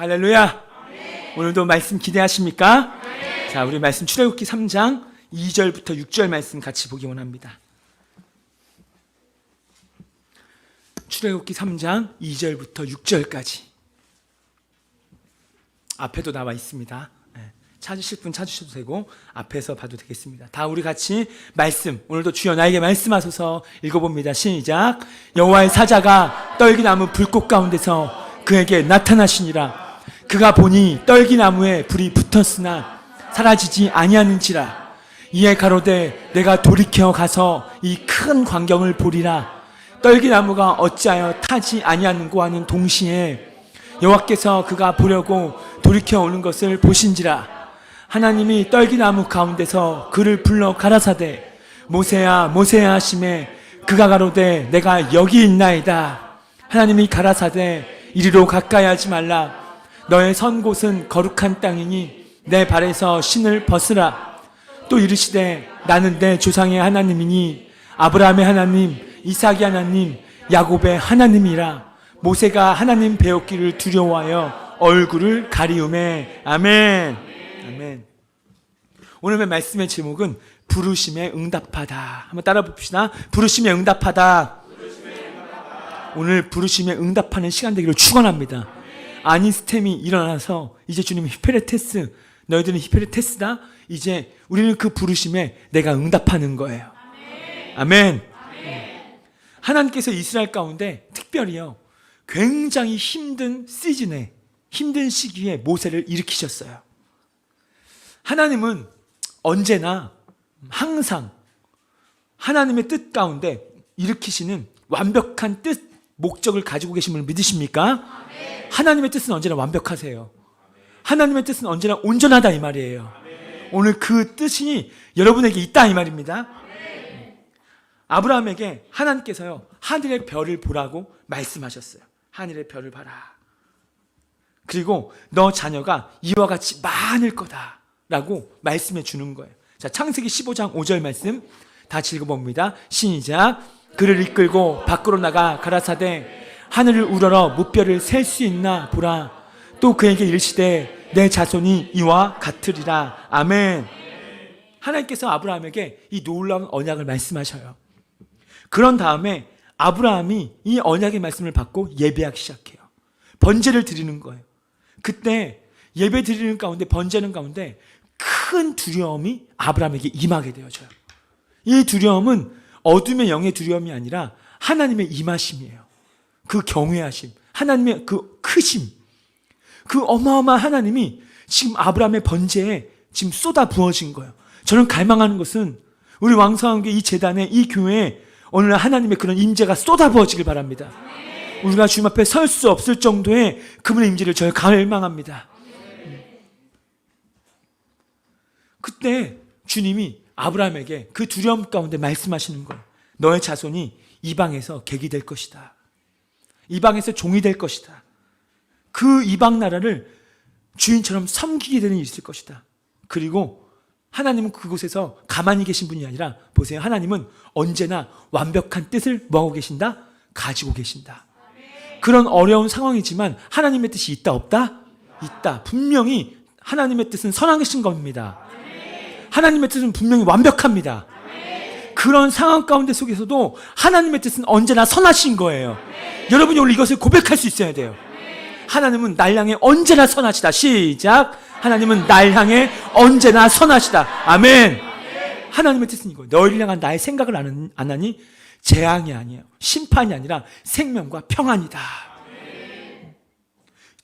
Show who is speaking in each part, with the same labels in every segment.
Speaker 1: 할렐루야. 오늘도 말씀 기대하십니까? 자, 우리 말씀 출애굽기 3장 2절부터 6절 말씀 같이 보기 원합니다. 출애굽기 3장 2절부터 6절까지 앞에도 나와 있습니다. 찾으실 분 찾으셔도 되고 앞에서 봐도 되겠습니다. 다 우리 같이 말씀, 오늘도 주여 나에게 말씀하소서 읽어봅니다. 시작. 여호와의 사자가 떨기나무 불꽃 가운데서 그에게 나타나시니라. 그가 보니 떨기나무에 불이 붙었으나 사라지지 아니하는지라. 이에 가로되 내가 돌이켜 가서 이 큰 광경을 보리라. 떨기나무가 어찌하여 타지 아니하는고 하는 동시에 여호와께서 그가 보려고 돌이켜 오는 것을 보신지라. 하나님이 떨기나무 가운데서 그를 불러 가라사대 모세야 모세야 하시매 그가 가로되 내가 여기 있나이다. 하나님이 가라사대 이리로 가까이 하지 말라. 너의 선 곳은 거룩한 땅이니 내 발에서 신을 벗으라. 또 이르시되 나는 내 조상의 하나님이니 아브라함의 하나님 이삭의 하나님 야곱의 하나님이라. 모세가 하나님 배웠기를 두려워하여 얼굴을 가리우매. 아멘. 아멘. 오늘의 말씀의 제목은 부르심에 응답하다. 한번 따라 봅시다. 부르심에 응답하다. 오늘 부르심에 응답하는 시간 되기를 축원합니다. 아니스템이 일어나서 이제 주님 히페레테스, 너희들은 히페레테스다. 이제 우리는 그 부르심에 내가 응답하는 거예요. 아멘. 하나님께서 이스라엘 가운데 특별히요 굉장히 힘든 시즌에, 힘든 시기에 모세를 일으키셨어요. 하나님은 언제나 항상 하나님의 뜻 가운데 일으키시는 완벽한 뜻, 목적을 가지고 계신 분을 믿으십니까? 하나님의 뜻은 언제나 완벽하세요. 하나님의 뜻은 언제나 온전하다 이 말이에요. 오늘 그 뜻이 여러분에게 있다 이 말입니다. 아브라함에게 하나님께서요 하늘의 별을 보라고 말씀하셨어요. 하늘의 별을 봐라. 그리고 너 자녀가 이와 같이 많을 거다 라고 말씀해 주는 거예요. 자, 창세기 15장 5절 말씀 다 읽어봅니다. 시작. 그를 이끌고 밖으로 나가 가라사대 하늘을 우러러 무뼈를 셀 수 있나 보라. 또 그에게 이르시되 내 자손이 이와 같으리라. 아멘. 하나님께서 아브라함에게 이 놀라운 언약을 말씀하셔요. 그런 다음에 아브라함이 이 언약의 말씀을 받고 예배하기 시작해요. 번제를 드리는 거예요. 그때 예배 드리는 가운데, 번제는 가운데 큰 두려움이 아브라함에게 임하게 되어져요. 이 두려움은 어둠의 영의 두려움이 아니라 하나님의 임하심이에요. 그 경외하심, 하나님의 그 크심, 그 어마어마한 하나님이 지금 아브라함의 번제에 지금 쏟아 부어진 거예요. 저는 갈망하는 것은 우리 왕성한교회 이 재단에, 이 교회에 오늘 하나님의 그런 임재가 쏟아 부어지길 바랍니다. 우리가 주님 앞에 설 수 없을 정도의 그분의 임재를 저희 갈망합니다. 그때 주님이 아브라함에게 그 두려움 가운데 말씀하시는 거예요. 너의 자손이 이방에서 객이 될 것이다. 이방에서 종이 될 것이다. 그 이방 나라를 주인처럼 섬기게 되는 일이 있을 것이다. 그리고 하나님은 그곳에서 가만히 계신 분이 아니라 보세요. 하나님은 언제나 완벽한 뜻을 뭐하고 계신다? 가지고 계신다. 그런 어려운 상황이지만 하나님의 뜻이 있다 없다? 있다. 분명히 하나님의 뜻은 선하신 겁니다. 하나님의 뜻은 분명히 완벽합니다. 그런 상황 가운데 속에서도 하나님의 뜻은 언제나 선하신 거예요. 여러분이 오늘 이것을 고백할 수 있어야 돼요. 하나님은 날 향해 언제나 선하시다. 시작. 하나님은 날 향해 언제나 선하시다. 아멘. 하나님의 뜻은 이거예요. 너희를 향한 나의 생각을 안 하니 재앙이 아니에요. 심판이 아니라 생명과 평안이다.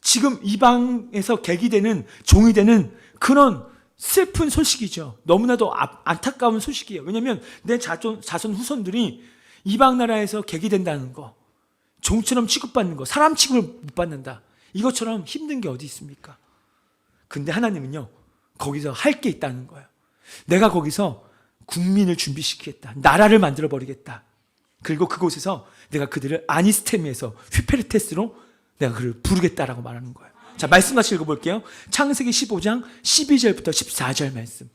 Speaker 1: 지금 이방에서 객이 되는, 종이 되는 그런 슬픈 소식이죠. 너무나도 안타까운 소식이에요. 왜냐하면 내 자손 후손들이 이방 나라에서 객이 된다는 거, 종처럼 취급받는 거, 사람 취급을 못 받는다. 이것처럼 힘든 게 어디 있습니까? 근데 하나님은요 거기서 할 게 있다는 거예요. 내가 거기서 국민을 준비시키겠다. 나라를 만들어버리겠다. 그리고 그곳에서 내가 그들을 아니스테미에서 휘페르테스로 내가 그를 부르겠다라고 말하는 거예요. 자, 말씀 같이 읽어볼게요. 창세기 15장 12절부터 14절 말씀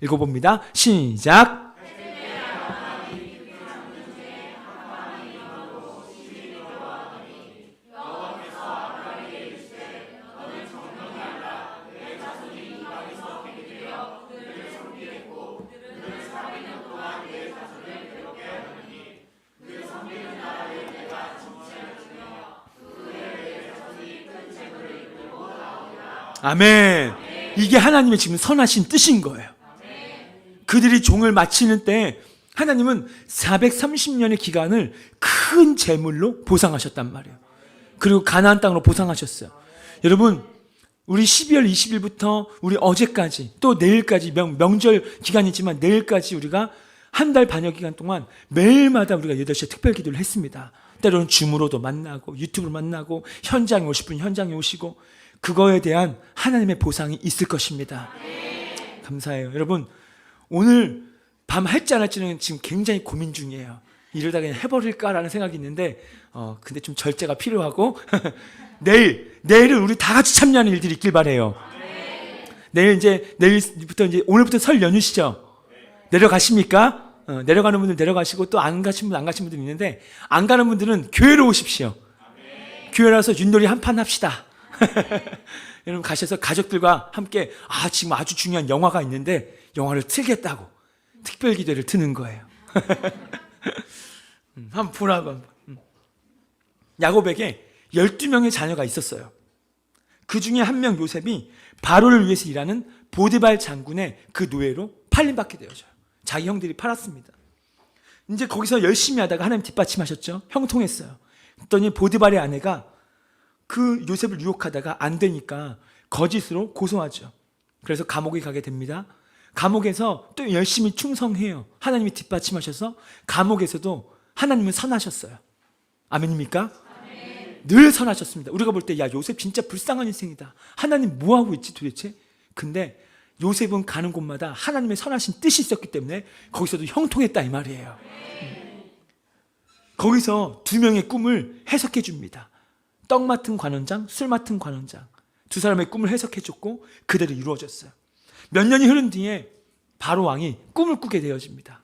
Speaker 1: 읽어봅니다. 시작. 아멘. 이게 하나님의 지금 선하신 뜻인 거예요. 그들이 종을 마치는 때 하나님은 430년의 기간을 큰 재물로 보상하셨단 말이에요. 그리고 가나안 땅으로 보상하셨어요. 여러분, 우리 12월 20일부터 우리 어제까지 또 내일까지 명절 기간이지만 내일까지 우리가 한 달 반여 기간 동안 매일마다 우리가 8시에 특별 기도를 했습니다. 때로는 줌으로도 만나고 유튜브로 만나고 현장에 오실 분 현장에 오시고 그거에 대한 하나님의 보상이 있을 것입니다. 감사해요. 여러분, 오늘 밤 할지 안 할지는 지금 굉장히 고민 중이에요. 이러다 그냥 해버릴까라는 생각이 있는데 근데 좀 절제가 필요하고 내일은 우리 다 같이 참여하는 일들이 있길 바래요. 내일부터 이제 오늘부터 설 연휴시죠? 내려가십니까? 내려가는 분들 내려가시고 또 안 가신 분 안 가신 분들 있는데 안 가는 분들은 교회로 오십시오. 교회 와서 윷놀이 한 판 합시다. 여러분 가셔서 가족들과 함께 지금 아주 중요한 영화가 있는데 영화를 틀겠다고 특별 기도를 트는 거예요. 한번 보라고 한번. 야곱에게 12명의 자녀가 있었어요. 그 중에 한 명 요셉이 바로를 위해서 일하는 보디발 장군의 그 노예로 팔림받게 되어져요. 자기 형들이 팔았습니다. 이제 거기서 열심히 하다가 하나님 뒷받침하셨죠. 형통했어요. 그랬더니 보디발의 아내가 그 요셉을 유혹하다가 안 되니까 거짓으로 고소하죠. 그래서 감옥에 가게 됩니다. 감옥에서 또 열심히 충성해요. 하나님이 뒷받침하셔서 감옥에서도 하나님은 선하셨어요. 아멘입니까? 아멘. 늘 선하셨습니다. 우리가 볼 때 야 요셉 진짜 불쌍한 인생이다. 하나님 뭐하고 있지 도대체? 근데 요셉은 가는 곳마다 하나님의 선하신 뜻이 있었기 때문에 거기서도 형통했다 이 말이에요. 거기서 2명의 꿈을 해석해 줍니다. 떡 맡은 관원장, 술 맡은 관원장. 2사람의 꿈을 해석해 줬고 그대로 이루어졌어요. 몇 년이 흐른 뒤에 바로 왕이 꿈을 꾸게 되어집니다.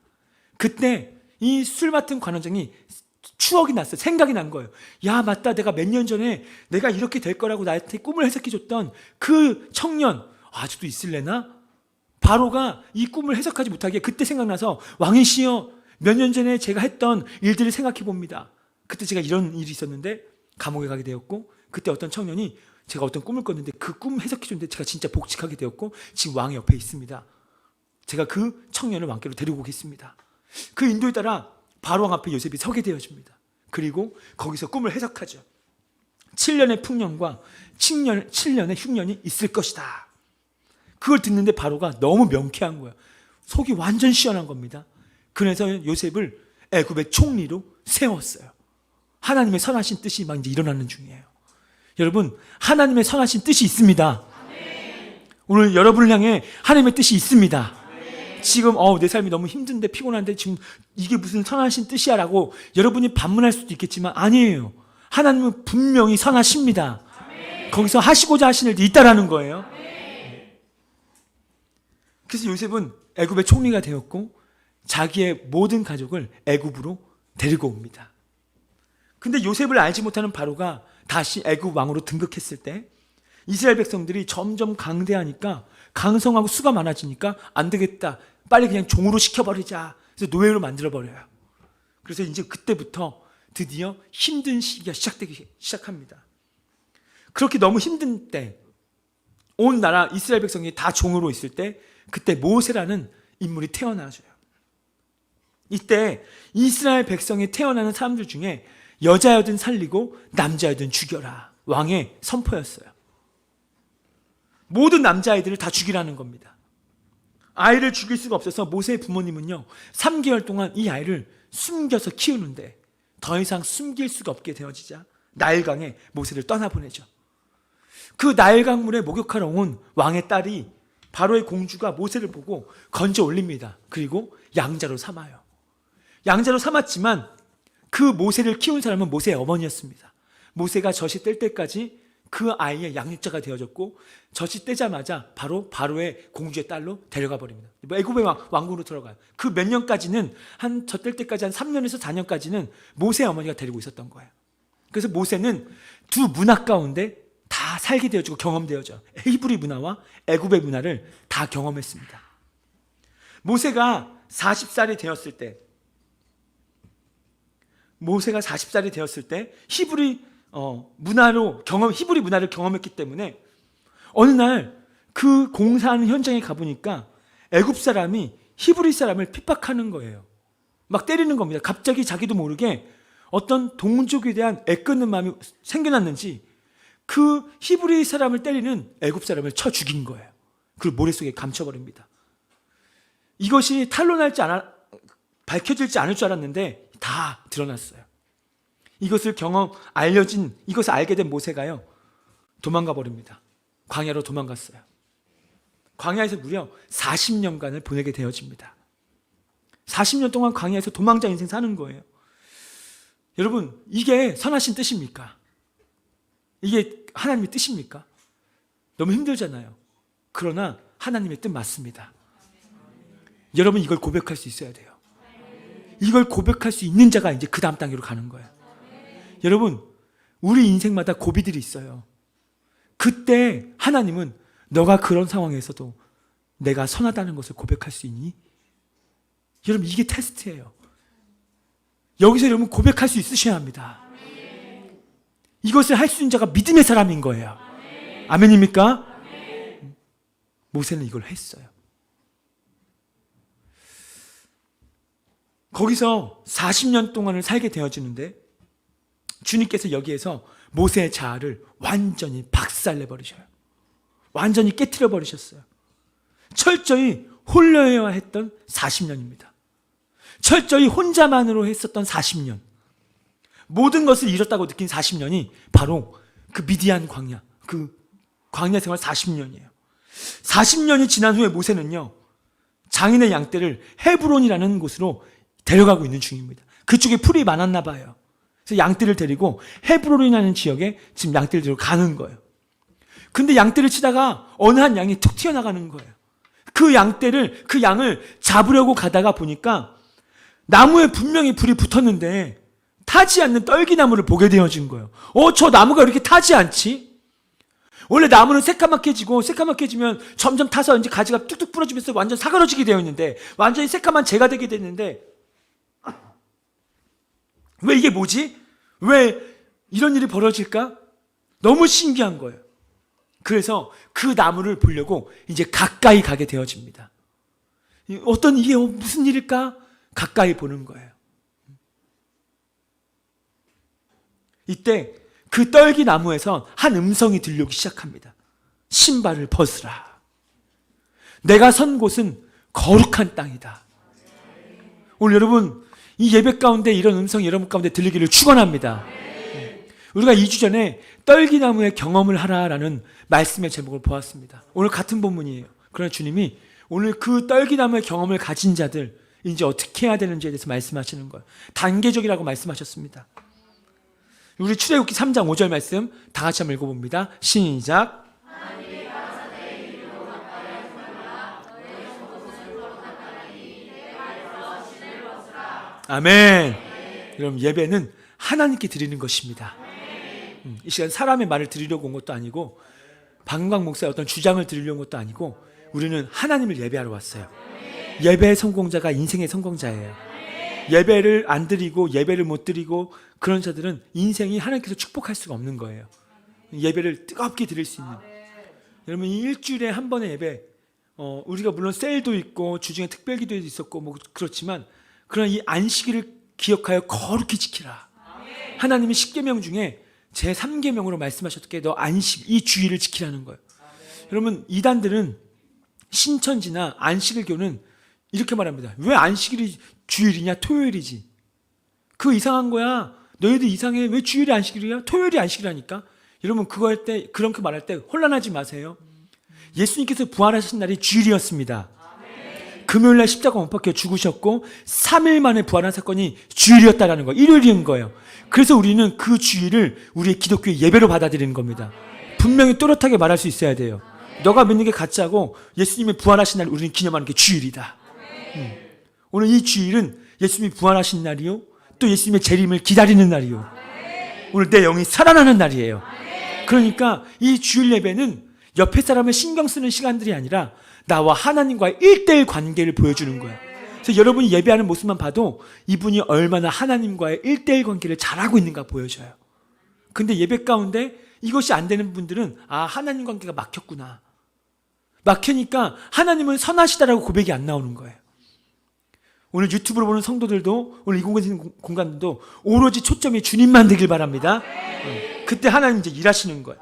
Speaker 1: 그때 이 술 맡은 관원장이 추억이 났어요. 생각이 난 거예요. 야 맞다, 내가 몇 년 전에 내가 이렇게 될 거라고 나한테 꿈을 해석해 줬던 그 청년 아직도 있을래나? 바로가 이 꿈을 해석하지 못하게 그때 생각나서 왕이시여 몇 년 전에 제가 했던 일들을 생각해 봅니다. 그때 제가 이런 일이 있었는데 감옥에 가게 되었고 그때 어떤 청년이 제가 어떤 꿈을 꿨는데 그 꿈 해석해 줬는데 제가 진짜 복직하게 되었고 지금 왕의 옆에 있습니다. 제가 그 청년을 왕께로 데리고 오겠습니다. 그 인도에 따라 바로 왕 앞에 요셉이 서게 되어집니다. 그리고 거기서 꿈을 해석하죠. 7년의 풍년과 7년의 흉년이 있을 것이다. 그걸 듣는데 바로가 너무 명쾌한 거예요. 속이 완전 시원한 겁니다. 그래서 요셉을 애굽의 총리로 세웠어요. 하나님의 선하신 뜻이 막 이제 일어나는 중이에요. 여러분, 하나님의 선하신 뜻이 있습니다. 오늘 여러분을 향해 하나님의 뜻이 있습니다. 지금 내 삶이 너무 힘든데 피곤한데 지금 이게 무슨 선하신 뜻이야 라고 여러분이 반문할 수도 있겠지만 아니에요. 하나님은 분명히 선하십니다. 거기서 하시고자 하시는 일이 있다라는 거예요. 그래서 요셉은 애굽의 총리가 되었고 자기의 모든 가족을 애굽으로 데리고 옵니다. 근데 요셉을 알지 못하는 바로가 다시 애굽 왕으로 등극했을 때 이스라엘 백성들이 점점 강대하니까 강성하고 수가 많아지니까 안 되겠다. 빨리 그냥 종으로 시켜버리자. 그래서 노예로 만들어버려요. 그래서 이제 그때부터 드디어 힘든 시기가 시작되기 시작합니다. 그렇게 너무 힘든 때 온 나라 이스라엘 백성이 다 종으로 있을 때 그때 모세라는 인물이 태어나줘요. 이때 이스라엘 백성이 태어나는 사람들 중에 여자여든 살리고 남자여든 죽여라. 왕의 선포였어요. 모든 남자아이들을 다 죽이라는 겁니다. 아이를 죽일 수가 없어서 모세의 부모님은요 3개월 동안 이 아이를 숨겨서 키우는데 더 이상 숨길 수가 없게 되어지자 나일강에 모세를 떠나보내죠. 그 나일강물에 목욕하러 온 왕의 딸이 바로의 공주가 모세를 보고 건져 올립니다. 그리고 양자로 삼아요. 양자로 삼았지만 그 모세를 키운 사람은 모세의 어머니였습니다. 모세가 젖이 뗄 때까지 그 아이의 양육자가 되어졌고 젖이 떼자마자 바로 바로의 공주의 딸로 데려가 버립니다. 애굽의 왕궁으로 들어가요. 그 몇 년까지는 젖 뗄 때까지 한 3년에서 4년까지는 모세의 어머니가 데리고 있었던 거예요. 그래서 모세는 두 문화 가운데 다 살게 되어지고 경험되어져. 히브리 문화와 애굽의 문화를 다 경험했습니다. 모세가 40살이 되었을 때 히브리 문화를 경험했기 때문에 어느 날 그 공사하는 현장에 가보니까 애굽 사람이 히브리 사람을 핍박하는 거예요. 막 때리는 겁니다. 갑자기 자기도 모르게 어떤 동족에 대한 애끓는 마음이 생겨났는지 그 히브리 사람을 때리는 애굽 사람을 쳐 죽인 거예요. 그리고 모래 속에 감춰버립니다. 이것이 밝혀질지 않을 줄 알았는데 다 드러났어요. 이것을 이것을 알게 된 모세가요, 도망가 버립니다. 광야로 도망갔어요. 광야에서 무려 40년간을 보내게 되어집니다. 40년 동안 광야에서 도망자 인생 사는 거예요. 여러분, 이게 선하신 뜻입니까? 이게 하나님의 뜻입니까? 너무 힘들잖아요. 그러나 하나님의 뜻 맞습니다. 여러분, 이걸 고백할 수 있어야 돼요. 이걸 고백할 수 있는 자가 이제 그 다음 단계로 가는 거예요. 여러분, 우리 인생마다 고비들이 있어요. 그때 하나님은 너가 그런 상황에서도 내가 선하다는 것을 고백할 수 있니? 여러분, 이게 테스트예요. 여기서 여러분 고백할 수 있으셔야 합니다. 이것을 할 수 있는 자가 믿음의 사람인 거예요. 아멘입니까? 모세는 이걸 했어요. 거기서 40년 동안을 살게 되어지는데 주님께서 여기에서 모세의 자아를 완전히 박살내버리셔요. 완전히 깨트려 버리셨어요. 철저히 홀려야 했던 40년입니다. 철저히 혼자만으로 했었던 40년. 모든 것을 잃었다고 느낀 40년이 바로 그 미디안 광야, 그 광야 생활 40년이에요. 40년이 지난 후에 모세는요, 장인의 양떼를 헤브론이라는 곳으로 데려가고 있는 중입니다. 그쪽에 풀이 많았나 봐요. 그래서 양떼를 데리고 헤브론이라는 지역에 지금 양떼를 데리고 가는 거예요. 근데 양떼를 치다가 어느 한 양이 툭 튀어나가는 거예요. 그 양을 잡으려고 가다가 보니까 나무에 분명히 불이 붙었는데 타지 않는 떨기나무를 보게 되어진 거예요. 저 나무가 이렇게 타지 않지? 원래 나무는 새까맣게지면 점점 타서 이제 가지가 뚝뚝 부러지면서 완전 사그러지게 되어 있는데, 완전히 새까만 재가 되게 됐는데, 왜 이게 뭐지? 왜 이런 일이 벌어질까? 너무 신기한 거예요. 그래서 그 나무를 보려고 이제 가까이 가게 되어집니다. 이게 무슨 일일까? 가까이 보는 거예요. 이때 그 떨기 나무에서 한 음성이 들려오기 시작합니다. 신발을 벗으라. 내가 선 곳은 거룩한 땅이다. 오늘 여러분, 이 예배 가운데 이런 음성이 여러분 가운데 들리기를 축원합니다. 우리가 2주 전에 떨기나무의 경험을 하라라는 말씀의 제목을 보았습니다. 오늘 같은 본문이에요. 그러나 주님이 오늘 그 떨기나무의 경험을 가진 자들 이제 어떻게 해야 되는지에 대해서 말씀하시는 거예요. 단계적이라고 말씀하셨습니다. 우리 출애굽기 3장 5절 말씀 다 같이 한번 읽어봅니다. 시작. 아멘. 여러분, 예배는 하나님께 드리는 것입니다. 이 시간 사람의 말을 드리려고 온 것도 아니고 방광 목사의 어떤 주장을 드리려고 온 것도 아니고 우리는 하나님을 예배하러 왔어요. 예배의 성공자가 인생의 성공자예요. 예배를 안 드리고 예배를 못 드리고 그런 자들은 인생이 하나님께서 축복할 수가 없는 거예요. 예배를 뜨겁게 드릴 수 있는. 여러분, 이 일주일에 한 번의 예배, 우리가 물론 세일도 있고 주중에 특별기도도 있었고 뭐 그렇지만, 그러나 이 안식일을 기억하여 거룩히 지키라. 하나님이 10계명 중에 제 3계명으로 말씀하셨기에 너 안식, 이 주일을 지키라는 거예요. 여러분, 이단들은 신천지나 안식일 교는 이렇게 말합니다. 왜 안식일이 주일이냐? 토요일이지. 그거 이상한 거야. 너희들 이상해. 왜 주일이 안식일이야? 토요일이 안식일이라니까. 여러분, 그거 할 때, 그렇게 말할 때 혼란하지 마세요. 예수님께서 부활하신 날이 주일이었습니다. 금요일날 십자가 못 박혀 죽으셨고 3일 만에 부활한 사건이 주일이었다라는 거예요. 일요일인 거예요. 그래서 우리는 그 주일을 우리의 기독교의 예배로 받아들이는 겁니다. 분명히 또렷하게 말할 수 있어야 돼요. 너가 믿는 게 가짜고 예수님의 부활하신 날 우리는 기념하는 게 주일이다. 오늘 이 주일은 예수님이 부활하신 날이요, 또 예수님의 재림을 기다리는 날이요, 오늘 내 영이 살아나는 날이에요. 그러니까 이 주일 예배는 옆에 사람을 신경 쓰는 시간들이 아니라 나와 하나님과의 1:1 관계를 보여주는 거예요. 그래서 여러분이 예배하는 모습만 봐도 이분이 얼마나 하나님과의 1:1 관계를 잘하고 있는가 보여져요. 근데 예배 가운데 이것이 안 되는 분들은 하나님 관계가 막혔구나. 막히니까 하나님은 선하시다라고 고백이 안 나오는 거예요. 오늘 유튜브로 보는 성도들도, 오늘 이 공간도 오로지 초점이 주님만 되길 바랍니다. 그때 하나님 이제 일하시는 거예요.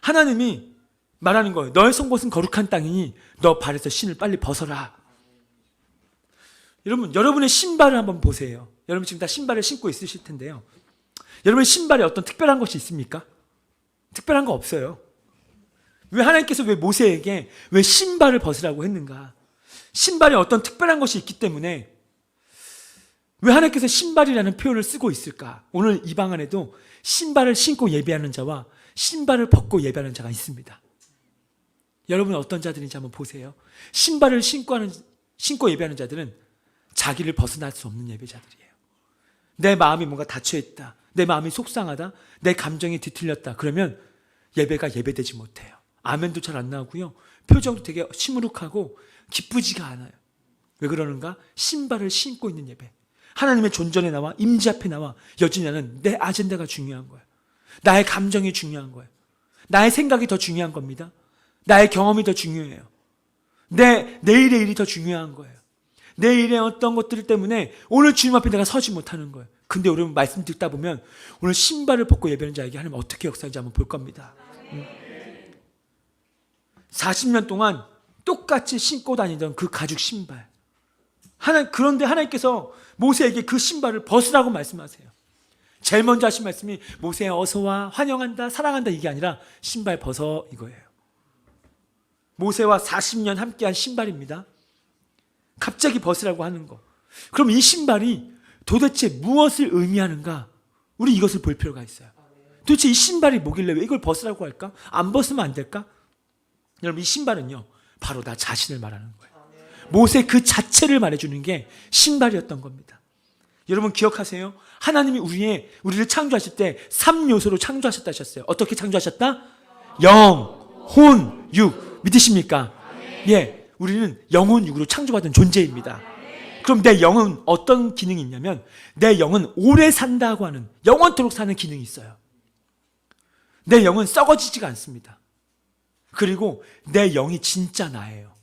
Speaker 1: 하나님이 말하는 거예요. 너의 선 곳은 거룩한 땅이니 너 발에서 신을 빨리 벗어라. 여러분, 여러분의 신발을 한번 보세요. 여러분 지금 다 신발을 신고 있으실 텐데요. 여러분의 신발에 어떤 특별한 것이 있습니까? 특별한 거 없어요. 왜 하나님께서 왜 모세에게 왜 신발을 벗으라고 했는가? 신발에 어떤 특별한 것이 있기 때문에 왜 하나님께서 신발이라는 표현을 쓰고 있을까? 오늘 이 방 안에도 신발을 신고 예배하는 자와 신발을 벗고 예배하는 자가 있습니다. 여러분은 어떤 자들인지 한번 보세요. 신발을 신고 예배하는 자들은 자기를 벗어날 수 없는 예배자들이에요. 내 마음이 뭔가 닫혀있다, 내 마음이 속상하다, 내 감정이 뒤틀렸다, 그러면 예배가 예배되지 못해요. 아멘도 잘 안 나오고요, 표정도 되게 시무룩하고 기쁘지가 않아요. 왜 그러는가? 신발을 신고 있는 예배, 하나님의 존전에 나와 임재 앞에 나와 여전히 나는 내 아젠다가 중요한 거예요. 나의 감정이 중요한 거예요. 나의 생각이 더 중요한 겁니다. 나의 경험이 더 중요해요. 내일의 일이 더 중요한 거예요. 내일의 어떤 것들 때문에 오늘 주님 앞에 내가 서지 못하는 거예요. 근데 여러분 말씀 듣다 보면 오늘 신발을 벗고 예배하는 자에게 하나님 어떻게 역사하는지 한번 볼 겁니다. 40년 동안 똑같이 신고 다니던 그 가죽 신발, 그런데 하나님께서 모세에게 그 신발을 벗으라고 말씀하세요. 제일 먼저 하신 말씀이 모세야 어서와, 환영한다, 사랑한다, 이게 아니라 신발 벗어, 이거예요. 모세와 40년 함께한 신발입니다. 갑자기 벗으라고 하는 거. 그럼 이 신발이 도대체 무엇을 의미하는가? 우리 이것을 볼 필요가 있어요. 도대체 이 신발이 뭐길래 왜 이걸 벗으라고 할까? 안 벗으면 안 될까? 여러분, 이 신발은요, 바로 나 자신을 말하는 거예요. 모세 그 자체를 말해주는 게 신발이었던 겁니다. 여러분 기억하세요? 하나님이 우리를 창조하실 때 3요소로 창조하셨다 하셨어요. 어떻게 창조하셨다? 영, 혼, 육. 믿으십니까? 예, 우리는 영혼 육으로 창조받은 존재입니다. 그럼 내 영은 어떤 기능이 있냐면, 내 영은 오래 산다고 하는, 영원토록 사는 기능이 있어요. 내 영은 썩어지지가 않습니다. 그리고 내 영이 진짜 나예요.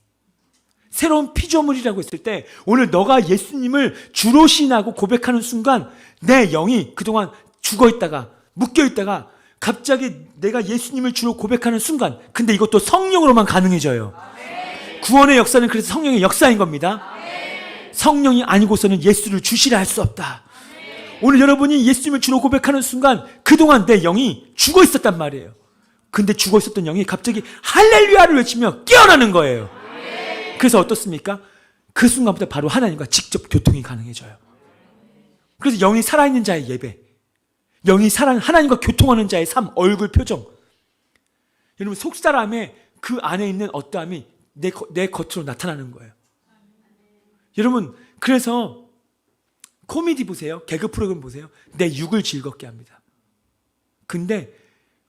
Speaker 1: 새로운 피조물이라고 했을 때, 오늘 너가 예수님을 주로 시인하고 고백하는 순간 내 영이 그동안 죽어있다가 묶여있다가 갑자기 내가 예수님을 주로 고백하는 순간, 근데 이것도 성령으로만 가능해져요. 구원의 역사는 그래서 성령의 역사인 겁니다. 성령이 아니고서는 예수를 주시라 할 수 없다. 오늘 여러분이 예수님을 주로 고백하는 순간 그동안 내 영이 죽어있었단 말이에요. 근데 죽어있었던 영이 갑자기 할렐루야를 외치며 깨어나는 거예요. 그래서 어떻습니까? 그 순간부터 바로 하나님과 직접 교통이 가능해져요. 그래서 영이 살아있는 자의 예배, 하나님과 교통하는 자의 삶, 얼굴 표정. 여러분, 속사람의 그 안에 있는 어떠함이 내 겉으로 나타나는 거예요. 여러분, 그래서 코미디 보세요, 개그 프로그램 보세요. 내 육을 즐겁게 합니다. 근데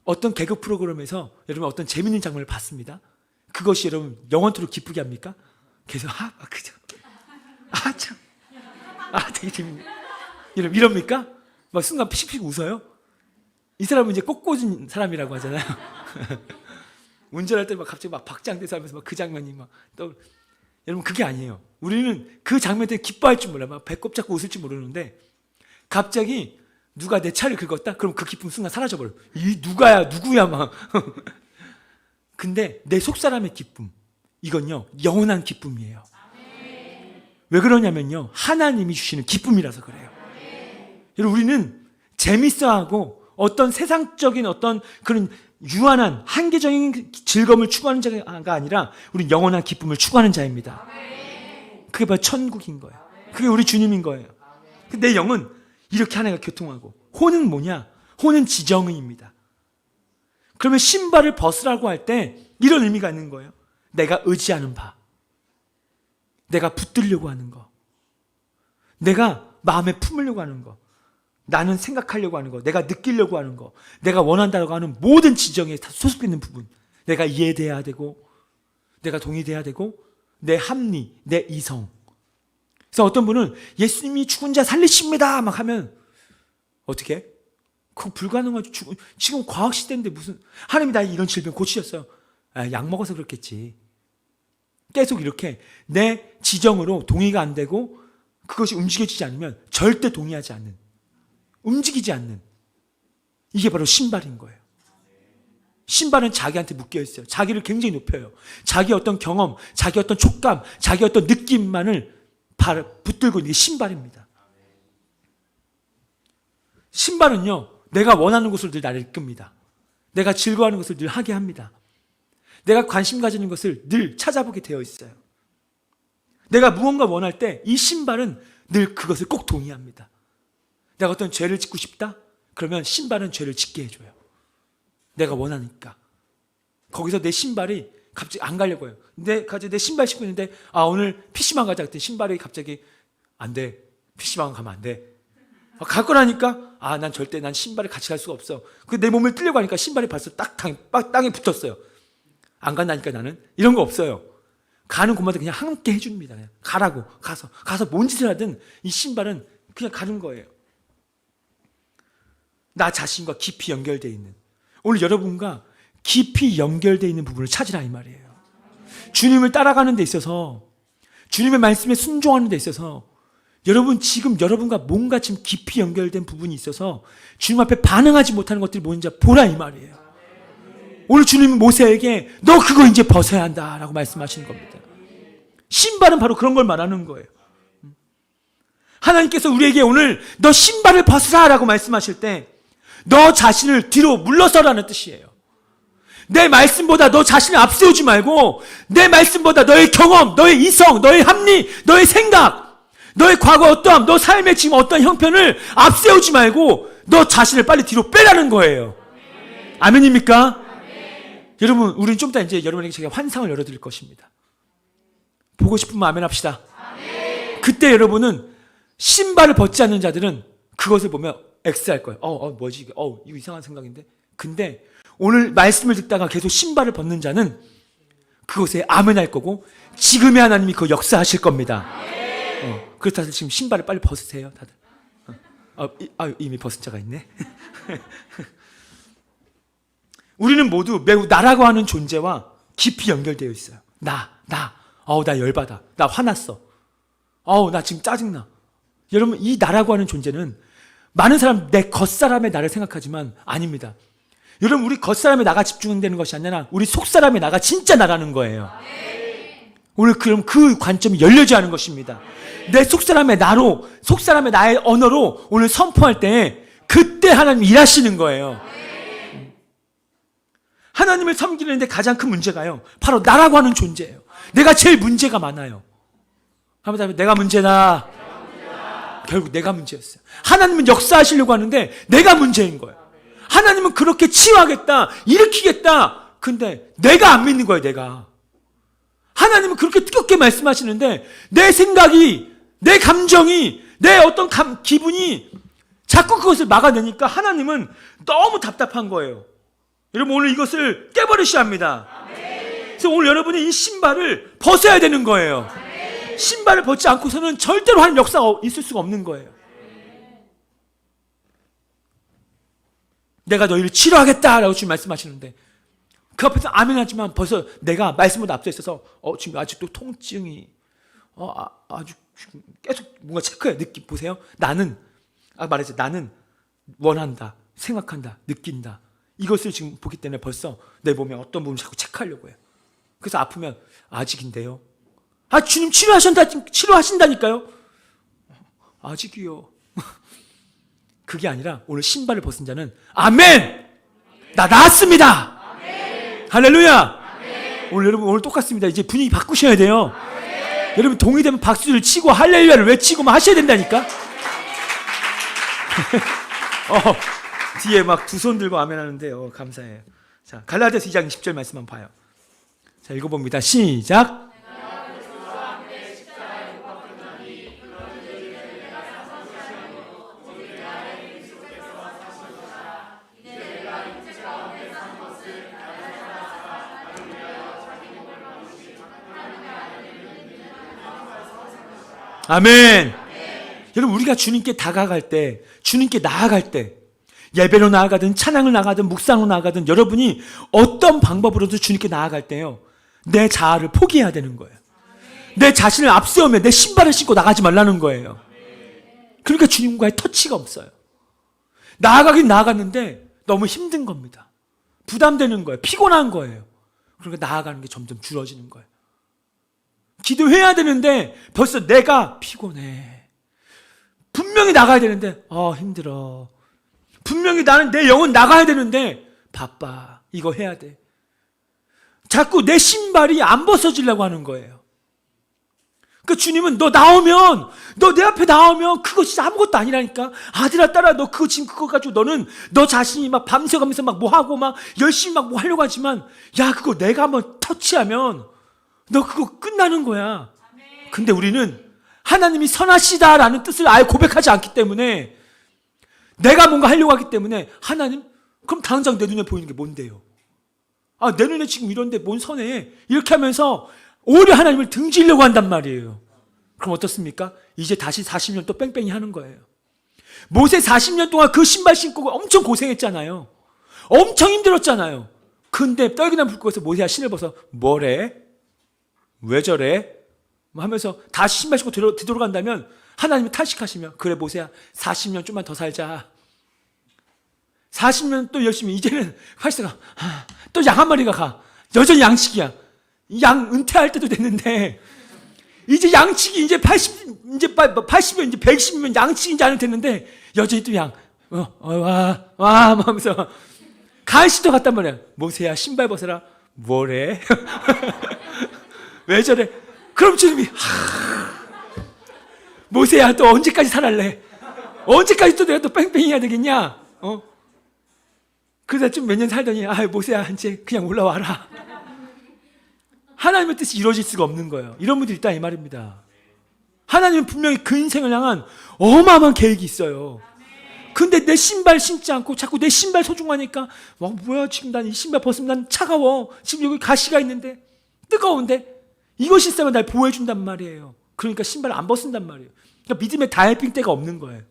Speaker 1: 어떤 개그 프로그램에서 여러분 어떤 재밌는 장면을 봤습니다. 그것이 여러분 영원토록 기쁘게 합니까? 계속 그죠? 참, 되게 재밌네. 여러분 이럽니까? 막 순간 피식피식 웃어요. 이 사람은 이제 꽃꽂은 사람이라고 하잖아요. 운전할 때 막 갑자기 막 박장대소 하면서 막 그 장면이 막 떠. 여러분 그게 아니에요. 우리는 그 장면 때 기뻐할 줄 몰라요. 막 배꼽 잡고 웃을 줄 모르는데 갑자기 누가 내 차를 긁었다? 그럼 그 기쁨 순간 사라져버려요. 누구야 막. 근데 내 속사람의 기쁨, 이건요 영원한 기쁨이에요. 왜 그러냐면요, 하나님이 주시는 기쁨이라서 그래요. 여러분, 우리는 재밌어하고 어떤 세상적인 어떤 그런 유한한 한계적인 즐거움을 추구하는 자가 아니라 우리는 영원한 기쁨을 추구하는 자입니다. 그게 바로 천국인 거예요. 그게 우리 주님인 거예요. 내 영은 이렇게 하나가 교통하고, 혼은 뭐냐? 혼은 지정의입니다. 그러면 신발을 벗으라고 할 때 이런 의미가 있는 거예요. 내가 의지하는 바, 내가 붙들려고 하는 거, 내가 마음에 품으려고 하는 거, 나는 생각하려고 하는 거, 내가 느끼려고 하는 거, 내가 원한다고 하는 모든 지정에 다 소속되어 있는 부분, 내가 이해돼야 되고, 내가 동의돼야 되고, 내 합리, 내 이성. 그래서 어떤 분은 예수님이 죽은 자 살리십니다 막 하면 어떻게? 그거 불가능하죠. 지금 과학 시대인데 무슨 하나님이 나 이런 질병 고치셨어요. 약 먹어서 그렇겠지. 계속 이렇게 내 지정으로 동의가 안 되고 그것이 움직여지지 않으면 절대 동의하지 않는, 움직이지 않는, 이게 바로 신발인 거예요. 신발은 자기한테 묶여 있어요. 자기를 굉장히 높여요. 자기 어떤 경험, 자기 어떤 촉감, 자기 어떤 느낌만을 붙들고 있는 게 신발입니다. 신발은요, 내가 원하는 것을 늘 나를 이끕니다. 내가 즐거워하는 것을 늘 하게 합니다. 내가 관심 가지는 것을 늘 찾아보게 되어 있어요. 내가 무언가 원할 때 이 신발은 늘 그것을 꼭 동의합니다. 내가 어떤 죄를 짓고 싶다? 그러면 신발은 죄를 짓게 해줘요. 내가 원하니까. 거기서 내 신발이 갑자기 안 가려고 해요. 내 신발 신고 있는데 오늘 PC방 가자 그랬더니 신발이 갑자기 안 돼. PC방 가면 안 돼. 갈 거라니까 난 절대 난 신발을 같이 갈 수가 없어. 내 몸을 뜨려고 하니까 신발이 벌써 딱 땅에 붙었어요. 안 간다니까 나는. 이런 거 없어요. 가는 곳마다 그냥 함께 해줍니다. 그냥 가라고. 가서 뭔 짓을 하든 이 신발은 그냥 가는 거예요. 나 자신과 깊이 연결되어 있는, 오늘 여러분과 깊이 연결되어 있는 부분을 찾으라 이 말이에요. 주님을 따라가는 데 있어서, 주님의 말씀에 순종하는 데 있어서 여러분 지금 여러분과 뭔가 지금 깊이 연결된 부분이 있어서 주님 앞에 반응하지 못하는 것들이 뭔지 보라 이 말이에요. 오늘 주님은 모세에게 너 그거 이제 벗어야 한다라고 말씀하시는 겁니다. 신발은 바로 그런 걸 말하는 거예요. 하나님께서 우리에게 오늘 너 신발을 벗으라라고 말씀하실 때 너 자신을 뒤로 물러서라는 뜻이에요. 내 말씀보다 너 자신을 앞세우지 말고 내 말씀보다 너의 경험, 너의 이성, 너의 합리, 너의 생각, 너의 과거 어떠함, 너 삶의 지금 어떤 형편을 앞세우지 말고 너 자신을 빨리 뒤로 빼라는 거예요. 아멘입니까? 여러분, 우리는 좀 이따 이제 여러분에게 제가 환상을 열어드릴 것입니다. 보고 싶으면 아멘 합시다. 그때 여러분은 신발을 벗지 않는 자들은 그것을 보면 X할 거예요. 뭐지 이게? 이거 이상한 생각인데. 근데 오늘 말씀을 듣다가 계속 신발을 벗는 자는 그것에 아멘 할 거고 지금의 하나님이 그 역사하실 겁니다. 그렇다고 지금 신발을 빨리 벗으세요, 다들. 이미 벗은 자가 있네. 우리는 모두 매우 나라고 하는 존재와 깊이 연결되어 있어요. 나 열받아. 나 화났어. 나 지금 짜증나. 여러분, 이 나라고 하는 존재는 많은 사람 내 겉사람의 나를 생각하지만 아닙니다. 여러분, 우리 겉사람의 나가 집중되는 것이 아니라 우리 속사람의 나가 진짜 나라는 거예요. 오늘 그럼 그 관점이 열려져야 하는 것입니다. 내 속사람의 나로, 속사람의 나의 언어로 오늘 선포할 때 그때 하나님 일하시는 거예요. 하나님을 섬기는데 가장 큰 문제가요, 바로 나라고 하는 존재예요. 내가 제일 문제가 많아요. 한번 내가 문제다. 결국 내가 문제였어요. 하나님은 역사하시려고 하는데 내가 문제인 거예요. 하나님은 그렇게 치유하겠다, 일으키겠다. 근데 내가 안 믿는 거예요, 내가. 하나님은 그렇게 뜨겁게 말씀하시는데 내 생각이, 내 감정이, 내 어떤 기분이 자꾸 그것을 막아내니까 하나님은 너무 답답한 거예요. 여러분, 오늘 이것을 깨버리셔야 합니다. 그래서 오늘 여러분이 이 신발을 벗어야 되는 거예요. 신발을 벗지 않고서는 절대로 하나님 역사가 있을 수가 없는 거예요. 내가 너희를 치료하겠다라고 지금 말씀하시는데 그 앞에서 아멘 하지만 벌써 내가 말씀보다 앞서 있어서 지금 아직도 통증이 아주 계속 뭔가 체크해. 느낌 보세요. 나는 말했죠. 나는 원한다, 생각한다, 느낀다. 이것을 지금 보기 때문에 벌써 내 몸에 어떤 부분을 자꾸 체크하려고 해요. 그래서 아프면 아직인데요. 주님 치료하신다니까요. 아직이요. 그게 아니라 오늘 신발을 벗은 자는 아멘! 나 나았습니다! 아멘. 할렐루야! 아멘. 오늘 여러분, 오늘 똑같습니다. 이제 분위기 바꾸셔야 돼요. 아멘. 여러분, 동의되면 박수를 치고 할렐루야를 외치고 하셔야 된다니까. 뒤에 막 두 손 들고 아멘 하는데 감사해요. 자, 갈라디아서 2장 20절 말씀 한번 봐요. 자, 읽어봅니다. 시작. 아멘. 여러분, 우리가 주님께 다가갈 때, 주님께 나아갈 때, 예배로 나아가든 찬양을 나아가든 묵상으로 나아가든 여러분이 어떤 방법으로도 주님께 나아갈 때요, 내 자아를 포기해야 되는 거예요. 내 자신을 앞세우며 내 신발을 신고 나가지 말라는 거예요. 그러니까 주님과의 터치가 없어요. 나아가긴 나아갔는데 너무 힘든 겁니다. 부담되는 거예요. 피곤한 거예요. 그러니까 나아가는 게 점점 줄어지는 거예요. 기도해야 되는데 벌써 내가 피곤해. 분명히 나가야 되는데 힘들어. 분명히 나는 내 영혼 나가야 되는데 바빠. 이거 해야 돼. 자꾸 내 신발이 안 벗어지려고 하는 거예요. 그러니까 주님은 너 내 앞에 나오면 그거 진짜 아무것도 아니라니까. 아들아 딸아, 너 그거 지금 그거 가지고 너는 너 자신이 막 밤새가면서 막 뭐 하고 막 열심히 막 뭐 하려고 하지만, 야, 그거 내가 한번 터치하면 너 그거 끝나는 거야. 근데 우리는 하나님이 선하시다라는 뜻을 아예 고백하지 않기 때문에, 내가 뭔가 하려고 하기 때문에, 하나님, 그럼 당장 내 눈에 보이는 게 뭔데요? 내 눈에 지금 이런데 뭔 선해? 이렇게 하면서 오히려 하나님을 등지려고 한단 말이에요. 그럼 어떻습니까? 이제 다시 40년 또 뺑뺑이 하는 거예요. 모세 40년 동안 그 신발 신고 엄청 고생했잖아요. 엄청 힘들었잖아요. 근데 떨기나 불고에서 모세가 신을 벗어 뭐래? 왜 저래? 하면서 다시 신발 신고 뒤돌아간다면 하나님이 탄식하시면, 그래 모세야 40년 좀만 더 살자. 40년 또 열심히, 이제는 팔세가 또 양 한 마리가 가. 여전히 양치기야. 양 은퇴할 때도 됐는데 이제 양치기 이제 80년 이제 120년 양치기 이제 안 해도 됐는데 여전히 또 양 와 하면서 간식도 갔단 말이야. 모세야 신발 벗어라. 뭐래? 왜 저래? 그럼 주님이 모세야 또 언제까지 살았래? 언제까지 또 내가 또 뺑뺑이 해야 되겠냐? 그러다 좀 몇 년 살더니 모세야 이제 그냥 올라와라. 하나님의 뜻이 이루어질 수가 없는 거예요. 이런 분들이 있다 이 말입니다. 하나님은 분명히 그 인생을 향한 어마어마한 계획이 있어요. 근데 내 신발 신지 않고 자꾸 내 신발 소중하니까 뭐야 지금 난 이 신발 벗으면 난 차가워. 지금 여기 가시가 있는데 뜨거운데 이것이 있으면 날 보호해 준단 말이에요. 그러니까 신발 안 벗는단 말이에요. 그러니까 믿음의 다이빙 때가 없는 거예요.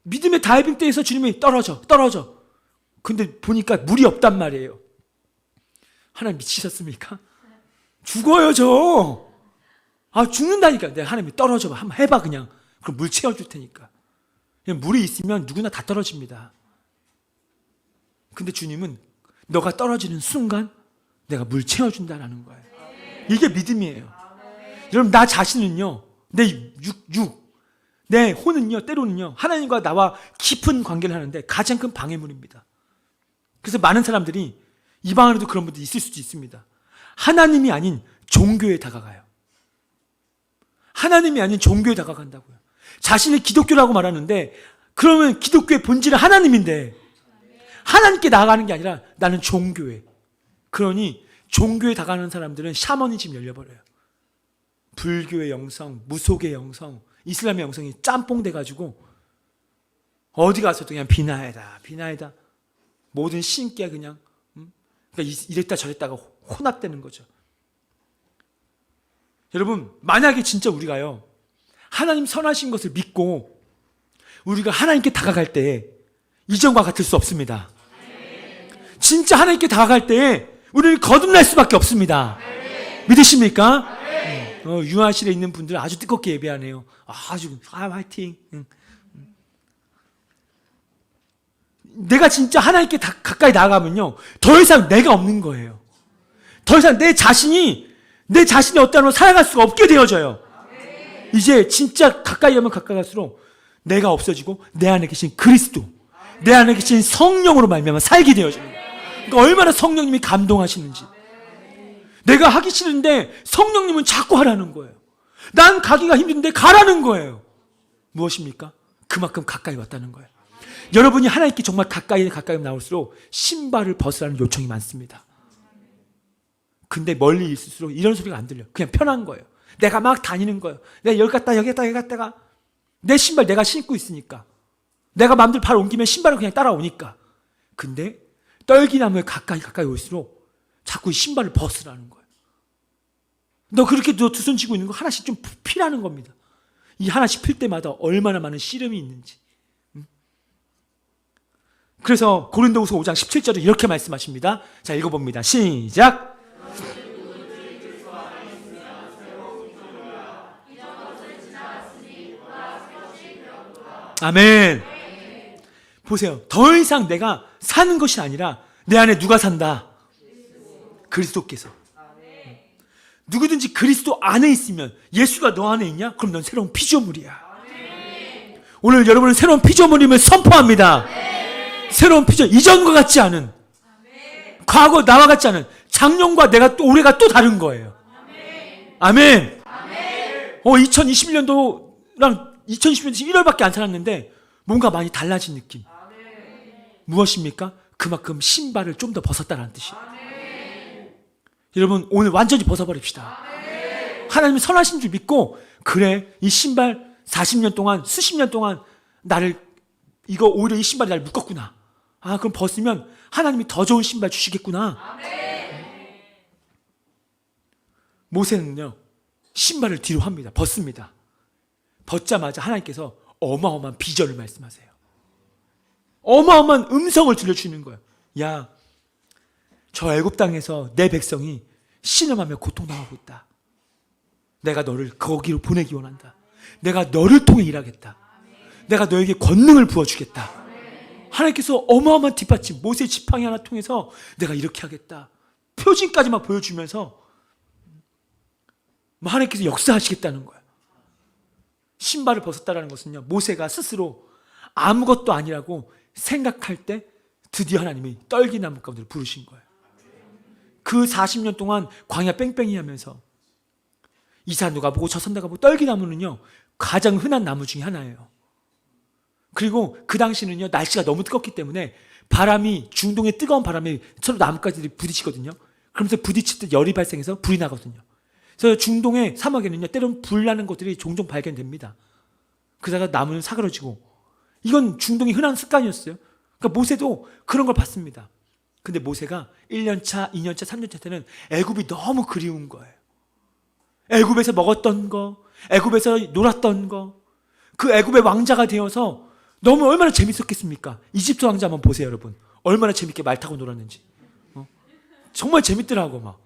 Speaker 1: 믿음의 다이빙 때에서 주님이 떨어져. 근데 보니까 물이 없단 말이에요. 하나님 미치셨습니까? 죽어요 저. 죽는다니까. 내가 하나님이 떨어져 봐. 한번 해봐 그냥. 그럼 물 채워줄 테니까. 그냥 물이 있으면 누구나 다 떨어집니다. 근데 주님은 너가 떨어지는 순간 내가 물 채워준다라는 거예요. 이게 믿음이에요. 여러분 나 자신은요, 내 혼은요, 때로는요 하나님과 나와 깊은 관계를 하는데 가장 큰 방해물입니다. 그래서 많은 사람들이 이방 안에도 그런 분들이 있을 수도 있습니다. 하나님이 아닌 종교에 다가가요. 하나님이 아닌 종교에 다가간다고요. 자신을 기독교라고 말하는데, 그러면 기독교의 본질은 하나님인데 하나님께 나아가는 게 아니라 나는 종교에. 그러니 종교에 다가가는 사람들은 샤머니즘 열려버려요. 불교의 영성, 무속의 영성, 이슬람의 영성이 짬뽕 돼가지고 어디 가서도 그냥 비나이다. 모든 신께 그냥 그러니까 이랬다 저랬다가 혼합되는 거죠. 여러분 만약에 진짜 우리가요 하나님 선하신 것을 믿고 우리가 하나님께 다가갈 때 이전과 같을 수 없습니다. 진짜 하나님께 다가갈 때 우리는 거듭날 수밖에 없습니다. 믿으십니까? 유아실에 있는 분들 아주 뜨겁게 예배하네요. 아주 화이팅. 내가 진짜 하나님께 가까이 나아가면요 더 이상 내가 없는 거예요. 더 이상 내 자신이 어떠한 살아갈 수가 없게 되어져요. 이제 진짜 가까이 가면 가까이 갈수록 내가 없어지고 내 안에 계신 그리스도, 내 안에 계신 성령으로 말미암아 살게 되어져요. 그러니까 얼마나 성령님이 감동하시는지. 내가 하기 싫은데 성령님은 자꾸 하라는 거예요. 난 가기가 힘든데 가라는 거예요. 무엇입니까? 그만큼 가까이 왔다는 거예요. 여러분이 하나님께 정말 가까이 나올수록 신발을 벗으라는 요청이 많습니다. 근데 멀리 있을수록 이런 소리가 안 들려요. 그냥 편한 거예요. 내가 막 다니는 거예요. 내가 여기 갔다가 내 신발 내가 신고 있으니까, 내가 마음대로 발 옮기면 신발을 그냥 따라오니까. 근데 떨기나무에 가까이 올수록 자꾸 신발을 벗으라는 거예요. 너 그렇게 너 두 손 쥐고 있는 거 하나씩 좀 피라는 겁니다. 이 하나씩 필 때마다 얼마나 많은 씨름이 있는지. 그래서 고린도후서 5장 17절에 이렇게 말씀하십니다. 자, 읽어봅니다. 시작. 아멘. 보세요. 더 이상 내가 사는 것이 아니라 내 안에 누가 산다? 그리스도께서. 누구든지 그리스도 안에 있으면, 예수가 너 안에 있냐? 그럼 넌 새로운 피조물이야. 오늘 여러분은 새로운 피조물임을 선포합니다. 새로운 피조물, 이전과 같지 않은, 과거 나와 같지 않은, 작년과 내가 또 올해가 또 다른 거예요. 아멘. 2020년도랑 2020년 1월밖에 안 살았는데 뭔가 많이 달라진 느낌. 무엇입니까? 그만큼 신발을 좀 더 벗었다는 뜻이에요. 여러분, 오늘 완전히 벗어버립시다. 하나님이 선하신 줄 믿고, 그래, 이 신발 40년 동안, 수십 년 동안 나를, 이거 오히려 이 신발이 나를 묶었구나. 아, 그럼 벗으면 하나님이 더 좋은 신발 주시겠구나. 모세는요, 신발을 뒤로 합니다. 벗습니다. 벗자마자 하나님께서 어마어마한 비전을 말씀하세요. 어마어마한 음성을 들려주는 거예요. 야, 저 애굽 땅에서 내 백성이 신음하며 고통당하고 있다. 내가 너를 거기로 보내기 원한다. 내가 너를 통해 일하겠다. 내가 너에게 권능을 부어주겠다. 하나님께서 어마어마한 뒷받침, 모세 지팡이 하나 통해서 내가 이렇게 하겠다. 표징까지만 보여주면서 하나님께서 역사하시겠다는 거예요. 신발을 벗었다는 것은요, 모세가 스스로 아무것도 아니라고 생각할 때 드디어 하나님이 떨기나무 가운데 부르신 거예요. 그 40년 동안 광야 뺑뺑이 하면서 이 산 누가 보고 저 산 누가 보고, 떨기나무는요 가장 흔한 나무 중에 하나예요. 그리고 그 당시는요 날씨가 너무 뜨겁기 때문에 바람이, 중동의 뜨거운 바람이 서로 나뭇가지들이 부딪히거든요. 그러면서 부딪힐 때 열이 발생해서 불이 나거든요. 그래서 중동의 사막에는요 때로는 불나는 것들이 종종 발견됩니다. 그러다가 나무는 사그러지고, 이건 중동의 흔한 습관이었어요. 그러니까 모세도 그런 걸 봤습니다. 근데 모세가 1년차, 2년차, 3년차 때는 애굽이 너무 그리운 거예요. 애굽에서 먹었던 거, 애굽에서 놀았던 거, 그 애굽의 왕자가 되어서 너무 얼마나 재밌었겠습니까? 이집트 왕자 한번 보세요, 여러분. 얼마나 재밌게 말 타고 놀았는지. 정말 재밌더라고, 막.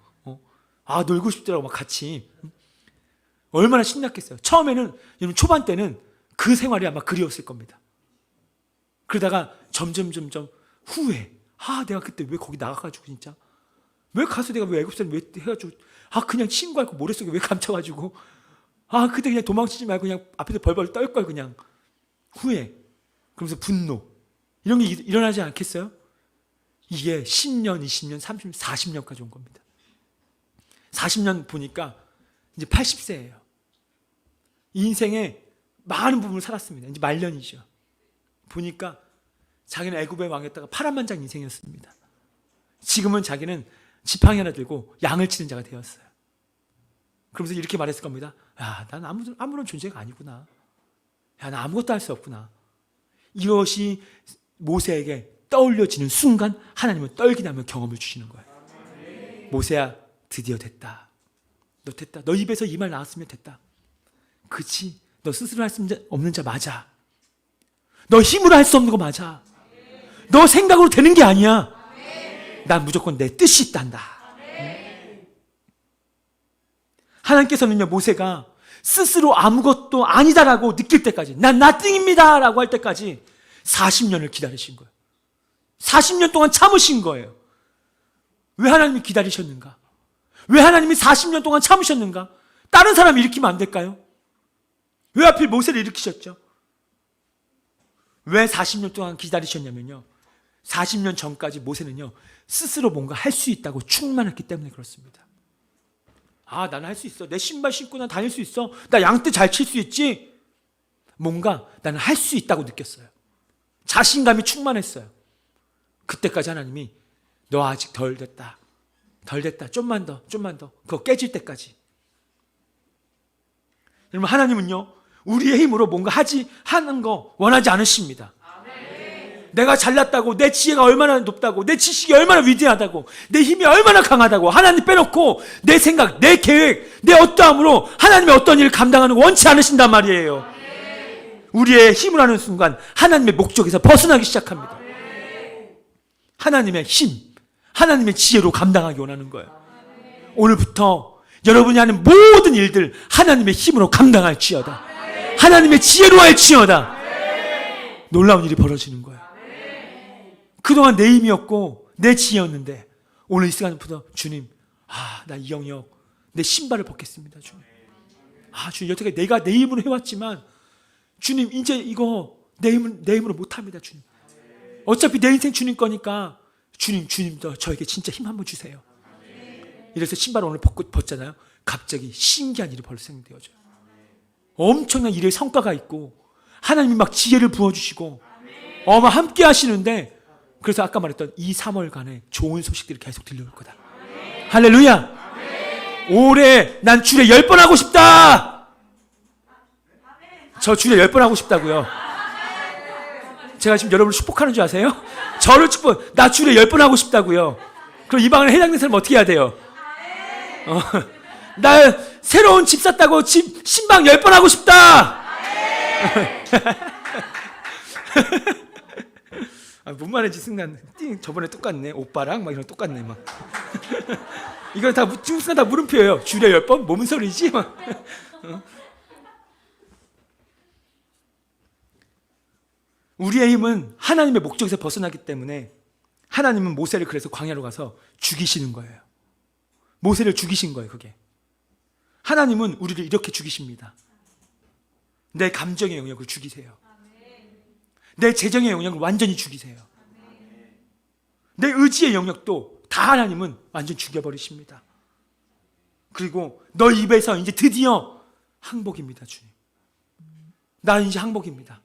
Speaker 1: 아, 놀고 싶더라고, 막 같이. 얼마나 신났겠어요. 처음에는, 여러분, 초반 때는 그 생활이 아마 그리웠을 겁니다. 그러다가 점점 후회. 아, 내가 그때 왜 거기 나가가지고 진짜. 왜 가서 내가 왜 애굽 사람 왜 해가지고. 아, 그냥 친구할 거 모래속에 왜 감춰가지고. 아, 그때 그냥 도망치지 말고 그냥 앞에서 벌벌 떨걸, 그냥. 후회. 그러면서 분노. 이런 게 일어나지 않겠어요? 이게 10년, 20년, 30년, 40년까지 온 겁니다. 40년 보니까 이제 80세예요. 이 인생의 많은 부분을 살았습니다. 이제 말년이죠. 보니까 자기는 애굽의 왕이었다가 파란만장 인생이었습니다. 지금은 자기는 지팡이 하나 들고 양을 치는 자가 되었어요. 그러면서 이렇게 말했을 겁니다. 야, 난 아무런 존재가 아니구나. 야, 나 아무것도 할 수 없구나. 이것이 모세에게 떠올려지는 순간 하나님은 떨기나며 경험을 주시는 거예요. 모세야, 드디어 됐다. 너 됐다. 너 입에서 이 말 나왔으면 됐다. 그치? 너 스스로 할 수 없는 자 맞아. 너 힘으로 할 수 없는 거 맞아. 너 생각으로 되는 게 아니야. 난 무조건 내 뜻이 있단다. 하나님께서는요, 모세가 스스로 아무것도 아니다라고 느낄 때까지, 난 nothing입니다 라고 할 때까지 40년을 기다리신 거예요. 40년 동안 참으신 거예요. 왜 하나님이 기다리셨는가? 왜 하나님이 40년 동안 참으셨는가? 다른 사람이 일으키면 안 될까요? 왜 하필 모세를 일으키셨죠? 왜 40년 동안 기다리셨냐면요, 40년 전까지 모세는요 스스로 뭔가 할 수 있다고 충만했기 때문에 그렇습니다. 아, 나는 할 수 있어. 내 신발 신고 난 다닐 수 있어. 나 양떼 잘 칠 수 있지. 뭔가 나는 할 수 있다고 느꼈어요. 자신감이 충만했어요. 그때까지 하나님이 너 아직 덜 됐다. 덜 됐다. 좀만 더. 그거 깨질 때까지. 여러분, 하나님은요 우리의 힘으로 뭔가 하는 거 원하지 않으십니다. 내가 잘났다고, 내 지혜가 얼마나 높다고, 내 지식이 얼마나 위대하다고, 내 힘이 얼마나 강하다고 하나님 빼놓고 내 생각, 내 계획, 내 어떠함으로 하나님의 어떤 일을 감당하는 거 원치 않으신단 말이에요. 우리의 힘을 하는 순간 하나님의 목적에서 벗어나기 시작합니다. 하나님의 힘, 하나님의 지혜로 감당하기 원하는 거예요. 오늘부터 여러분이 하는 모든 일들 하나님의 힘으로 감당할지어다. 하나님의 지혜로 할지어다. 놀라운 일이 벌어지는 거예요. 그동안 내 힘이었고 내 지혜였는데 오늘 이 시간부터 주님, 나 이 영역 내 신발을 벗겠습니다. 주님. 주님, 여태까지 내가 내 힘으로 해왔지만 주님, 이제 이거 내 힘으로 못합니다. 주님. 어차피 내 인생 주님 거니까 주님도 저에게 진짜 힘 한번 주세요. 이래서 신발을 오늘 벗잖아요. 갑자기 신기한 일이 발생되어져요. 엄청난 일의 성과가 있고 하나님이 막 지혜를 부어주시고 함께 하시는데, 그래서 아까 말했던 이 3월간에 좋은 소식들이 계속 들려올 거다. 할렐루야. 올해 난 주례 10번 하고 싶다. 저 주례 10번 하고 싶다고요. 제가 지금 여러분을 축복하는 줄 아세요? 저를 나 주례 10번 하고 싶다고요. 그럼 이 방에 해당된 사람 어떻게 해야 돼요? 나 새로운 집 샀다고 신방 10번 하고 싶다. 뭔 말인지 순간 저번에 똑같네. 오빠랑 막 이런 똑같네 막. 이건 다 중국 사람 다 물음표예요. 주례 10번? 뭔 소리지? 막. 우리의 힘은 하나님의 목적에서 벗어나기 때문에 하나님은 모세를 그래서 광야로 가서 죽이시는 거예요. 모세를 죽이신 거예요. 그게 하나님은 우리를 이렇게 죽이십니다. 내 감정의 영역을 죽이세요. 내 재정의 영역을 완전히 죽이세요. 내 의지의 영역도 다 하나님은 완전 죽여버리십니다. 그리고 너 입에서 이제 드디어 항복입니다. 주님, 나 이제 항복입니다.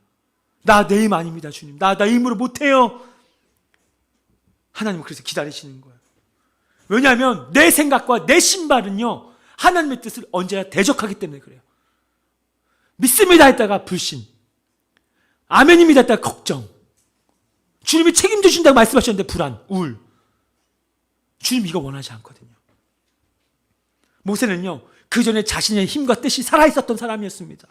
Speaker 1: 나 내 힘 아닙니다. 주님, 나 힘으로 못해요. 하나님은 그래서 기다리시는 거예요. 왜냐하면 내 생각과 내 신발은요 하나님의 뜻을 언제나 대적하기 때문에 그래요. 믿습니다 했다가 불신, 아멘입니다 했다가 걱정, 주님이 책임져 준다고 말씀하셨는데 불안, 우울. 주님 이거 원하지 않거든요. 모세는요 그 전에 자신의 힘과 뜻이 살아있었던 사람이었습니다.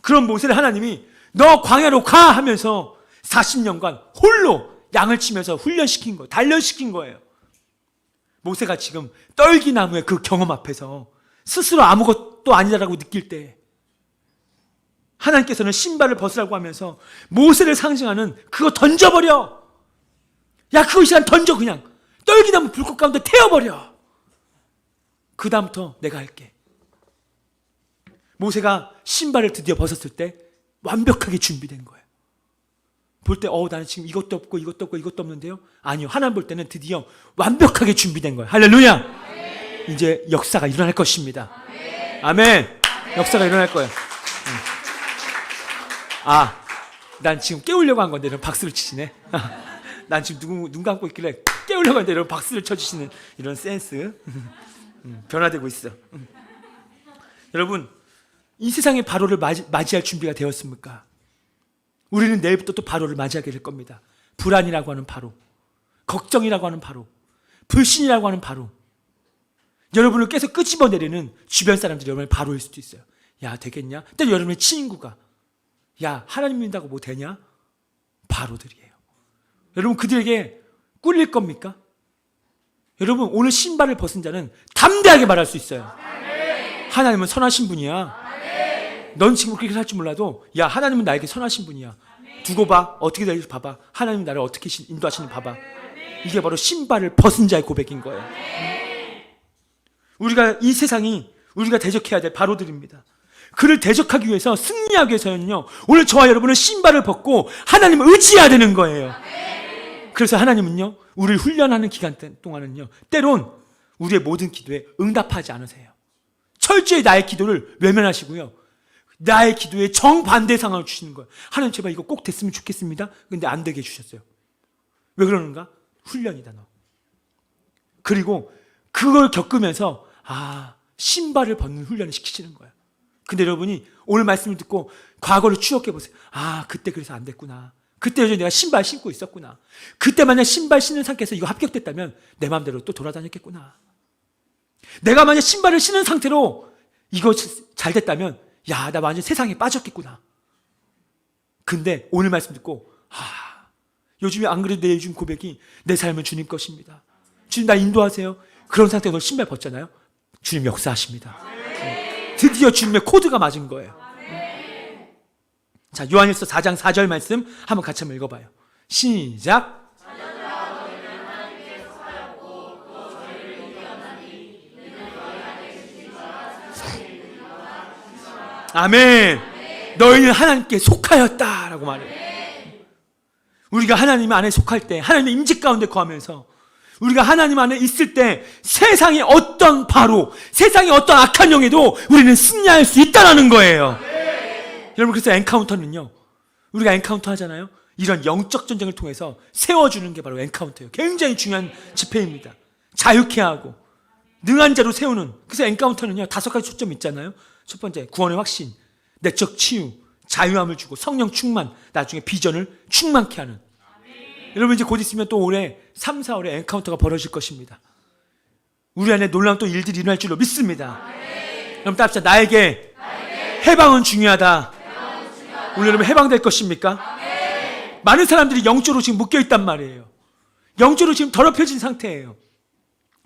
Speaker 1: 그런 모세를 하나님이 너 광야로 가 하면서 40년간 홀로 양을 치면서 훈련시킨 거예요. 단련시킨 거예요. 모세가 지금 떨기나무의 그 경험 앞에서 스스로 아무것도 아니다라고 느낄 때 하나님께서는 신발을 벗으라고 하면서 모세를 상징하는 그거 던져버려. 야, 그거 이 시간 던져. 그냥 떨기나무 불꽃 가운데 태워버려. 그 다음부터 내가 할게. 모세가 신발을 드디어 벗었을 때 완벽하게 준비된 거예요. 볼 때 나는 지금 이것도 없고 이것도 없고 이것도 없는데요. 아니요, 하나님 볼 때는 드디어 완벽하게 준비된 거예요. 할렐루야. 아멘. 이제 역사가 일어날 것입니다. 아멘. 아멘. 역사가 일어날 거예요. 난 지금 깨우려고 한 건데 이런 박수를 치시네. 난 지금 눈 감고 있길래 깨우려고 하는데 이런 박수를 쳐주시는 이런 센스. 변화되고 있어. 여러분, 이 세상의 바로를 맞이할 준비가 되었습니까? 우리는 내일부터 또 바로를 맞이하게 될 겁니다. 불안이라고 하는 바로, 걱정이라고 하는 바로, 불신이라고 하는 바로, 여러분을 계속 끄집어내리는 주변 사람들이 여러분의 바로일 수도 있어요. 야, 되겠냐? 또 여러분의 친구가 야, 하나님 믿는다고 뭐 되냐? 바로들이에요. 여러분, 그들에게 꿀릴 겁니까? 여러분, 오늘 신발을 벗은 자는 담대하게 말할 수 있어요. 하나님은 선하신 분이야. 넌 지금 그렇게 살 줄 몰라도 야, 하나님은 나에게 선하신 분이야. 두고 봐. 어떻게 될지 봐봐. 하나님이 나를 어떻게 인도하시는지 봐봐. 이게 바로 신발을 벗은 자의 고백인 거예요. 우리가 이 세상이 우리가 대적해야 될 바로들입니다. 그를 대적하기 위해서, 승리하기 위해서는요, 오늘 저와 여러분은 신발을 벗고 하나님을 의지해야 되는 거예요. 그래서 하나님은요, 우리를 훈련하는 기간 동안은요, 때론 우리의 모든 기도에 응답하지 않으세요. 철저히 나의 기도를 외면하시고요, 나의 기도에 정반대 상황을 주시는 거예요. 하나님, 제발 이거 꼭 됐으면 좋겠습니다. 근데 안 되게 해주셨어요. 왜 그러는가? 훈련이다, 너. 그리고 그걸 겪으면서 신발을 벗는 훈련을 시키시는 거예요. 근데 여러분이 오늘 말씀을 듣고 과거를 추억해 보세요. 그때 그래서 안 됐구나. 그때 여전히 내가 신발 신고 있었구나. 그때 만약 신발 신는 상태에서 이거 합격됐다면 내 마음대로 또 돌아다녔겠구나. 내가 만약 신발을 신은 상태로 이거 잘 됐다면 야, 나 완전 세상에 빠졌겠구나. 근데 오늘 말씀 듣고 요즘에 안 그래도 내 요즘 고백이 내 삶은 주님 것입니다. 주님 나 인도하세요. 그런 상태에서 오늘 신발 벗잖아요. 주님 역사하십니다. 드디어 주님의 코드가 맞은 거예요. 자, 요한일서 4장 4절 말씀 한번 같이 한번 읽어봐요. 시작. 아멘. 너희는 하나님께 속하였다라고 말해요. 우리가 하나님 안에 속할 때, 하나님의 임재 가운데 거하면서 우리가 하나님 안에 있을 때 세상의 어떤 바로, 세상의 어떤 악한 영에도 우리는 승리할 수 있다는 거예요. 여러분, 그래서 엔카운터는요, 우리가 엔카운터 하잖아요. 이런 영적 전쟁을 통해서 세워주는 게 바로 엔카운터예요. 굉장히 중요한 집회입니다. 자유케 하고 능한 자로 세우는. 그래서 엔카운터는요 5가지 초점이 있잖아요. 첫 번째, 구원의 확신, 내적 치유, 자유함을 주고 성령 충만, 나중에 비전을 충만케 하는. 여러분, 이제 곧 있으면 또 올해 3, 4월에 엔카운터가 벌어질 것입니다. 우리 안에 놀라운 또 일들이 일어날 줄로 믿습니다. 여러분 따릅시다. 나에게 해방은 중요하다. 오늘 여러분 해방될 것입니까? 많은 사람들이 영적으로 지금 묶여있단 말이에요. 영적으로 지금 더럽혀진 상태예요.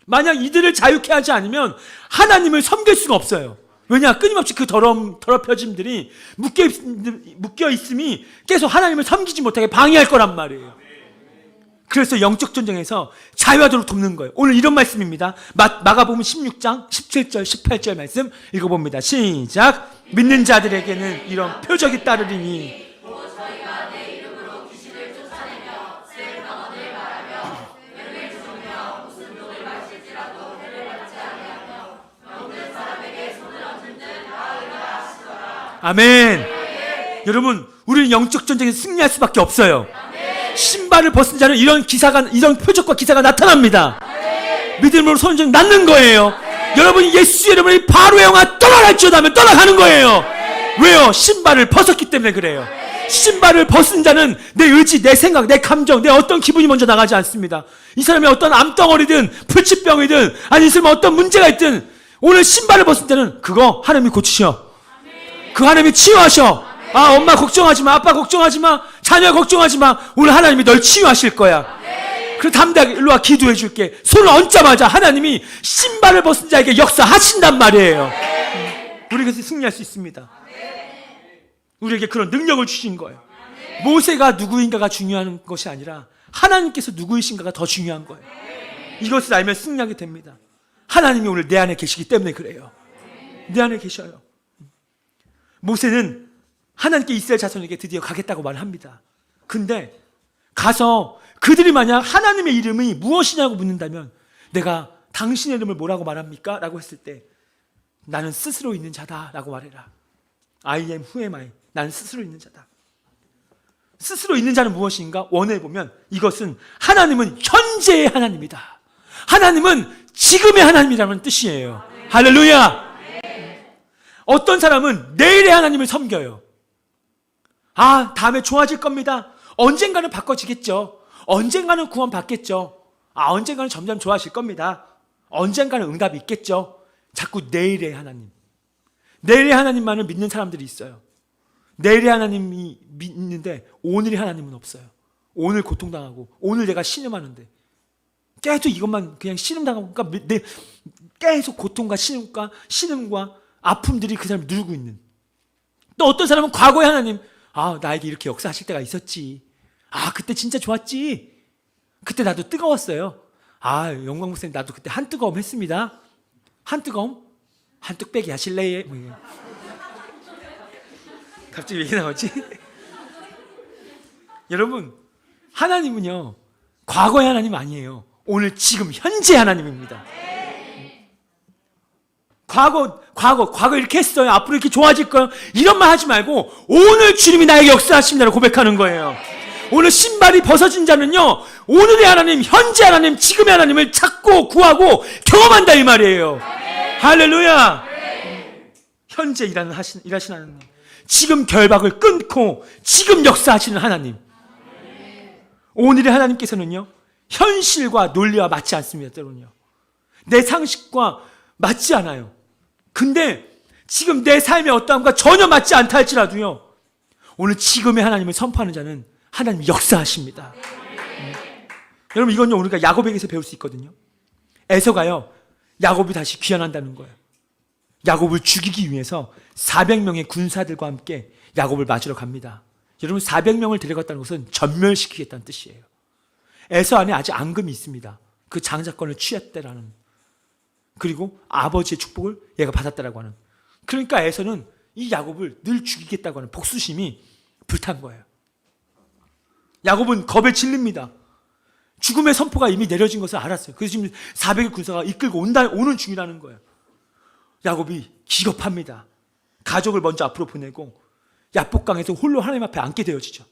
Speaker 1: 만약 이들을 자유케 하지 않으면 하나님을 섬길 수가 없어요. 왜냐? 끊임없이 그 더럽혀짐들이 묶여있음이 계속 하나님을 섬기지 못하게 방해할 거란 말이에요. 그래서 영적 전쟁에서 자유하도록 돕는 거예요. 오늘 이런 말씀입니다. 마가복음 16장 17절 18절 말씀 읽어봅니다. 시작. 믿는 자들에게는 이런 표적이 따르리니 아멘. 여러분, 우리는 영적 전쟁에서 승리할 수밖에 없어요. 신발을 벗은 자는 이런 표적과 기사가 나타납니다. 믿음으로 손을 낳는 거예요. 여러분이 예수의 이름으로 바로의 영아 떠나갈지어다 하면 떠나가는 거예요. 왜요? 신발을 벗었기 때문에 그래요. 신발을 벗은 자는 내 의지, 내 생각, 내 감정, 내 어떤 기분이 먼저 나가지 않습니다. 이 사람이 어떤 암덩어리든 불치병이든 아니 이 사람이 어떤 문제가 있든 오늘 신발을 벗은 자는 그거 하나님이 고치셔. 그 하나님이 치유하셔. 아, 엄마 걱정하지 마. 아빠 걱정하지 마. 자녀 걱정하지 마. 오늘 하나님이 널 치유하실 거야. 그래, 담대하게 일로 와, 기도해 줄게. 손을 얹자마자 하나님이 신발을 벗은 자에게 역사하신단 말이에요. 우리가 승리할 수 있습니다. 우리에게 그런 능력을 주신 거예요. 모세가 누구인가가 중요한 것이 아니라 하나님께서 누구이신가가 더 중요한 거예요. 이것을 알면 승리하게 됩니다. 하나님이 오늘 내 안에 계시기 때문에 그래요. 내 안에 계셔요. 모세는 하나님께 이스라엘 자손에게 드디어 가겠다고 말을 합니다. 근데 가서 그들이 만약 하나님의 이름이 무엇이냐고 묻는다면 내가 당신의 이름을 뭐라고 말합니까? 라고 했을 때 나는 스스로 있는 자다 라고 말해라. I am who am I. 나는 스스로 있는 자다. 스스로 있는 자는 무엇인가? 원어에 보면 이것은 하나님은 현재의 하나님이다. 하나님은 지금의 하나님이라는 뜻이에요. 할렐루야. 어떤 사람은 내일의 하나님을 섬겨요. 아, 다음에 좋아질 겁니다. 언젠가는 바꿔지겠죠. 언젠가는 구원 받겠죠. 아, 언젠가는 점점 좋아질 겁니다. 언젠가는 응답이 있겠죠. 자꾸 내일의 하나님. 내일의 하나님만을 믿는 사람들이 있어요. 내일의 하나님이 믿는데 오늘의 하나님은 없어요. 오늘 고통당하고 오늘 내가 신음하는데 계속 이것만 그냥 신음당하고 그러니까 계속 고통과 신음과 아픔들이 그 사람을 누르고 있는. 또 어떤 사람은 과거의 하나님, 아, 나에게 이렇게 역사하실 때가 있었지. 아, 그때 진짜 좋았지. 그때 나도 뜨거웠어요. 아, 영광 목사님 나도 그때 한 뜨거움 했습니다. 한 뜨거움? 한 뚝배기 하실래요? 갑자기 왜 이렇게 나오지? 여러분, 하나님은요 과거의 하나님 아니에요. 오늘 지금 현재 하나님입니다. 과거 이렇게 했어요. 앞으로 이렇게 좋아질 거예요. 이런 말 하지 말고 오늘 주님이 나에게 역사하십니다라고 고백하는 거예요. 오늘 신발이 벗어진 자는요 오늘의 하나님, 현재 하나님, 지금의 하나님을 찾고 구하고 경험한다 이 말이에요. 할렐루야. 현재 일하신 하나님, 지금 결박을 끊고 지금 역사하시는 하나님. 오늘의 하나님께서는요 현실과 논리와 맞지 않습니다. 때로는요 내 상식과 맞지 않아요. 근데 지금 내 삶의 어떠함과 전혀 맞지 않다 할지라도요 오늘 지금의 하나님을 선포하는 자는 하나님이 역사하십니다. 여러분 이건요 우리가 야곱에게서 배울 수 있거든요. 에서가요 야곱이 다시 귀환한다는 거예요. 야곱을 죽이기 위해서 400명의 군사들과 함께 야곱을 맞으러 갑니다. 여러분 400명을 데려갔다는 것은 전멸시키겠다는 뜻이에요. 에서 안에 아직 앙금이 있습니다. 그 장자권을 취했다라는, 그리고 아버지의 축복을 얘가 받았다라고 하는. 그러니까 에서는 이 야곱을 늘 죽이겠다고 하는 복수심이 불탄 거예요. 야곱은 겁에 질립니다. 죽음의 선포가 이미 내려진 것을 알았어요. 그래서 지금 400의 군사가 이끌고 오는 중이라는 거예요. 야곱이 기겁합니다. 가족을 먼저 앞으로 보내고 야복강에서 홀로 하나님 앞에 앉게 되어지죠.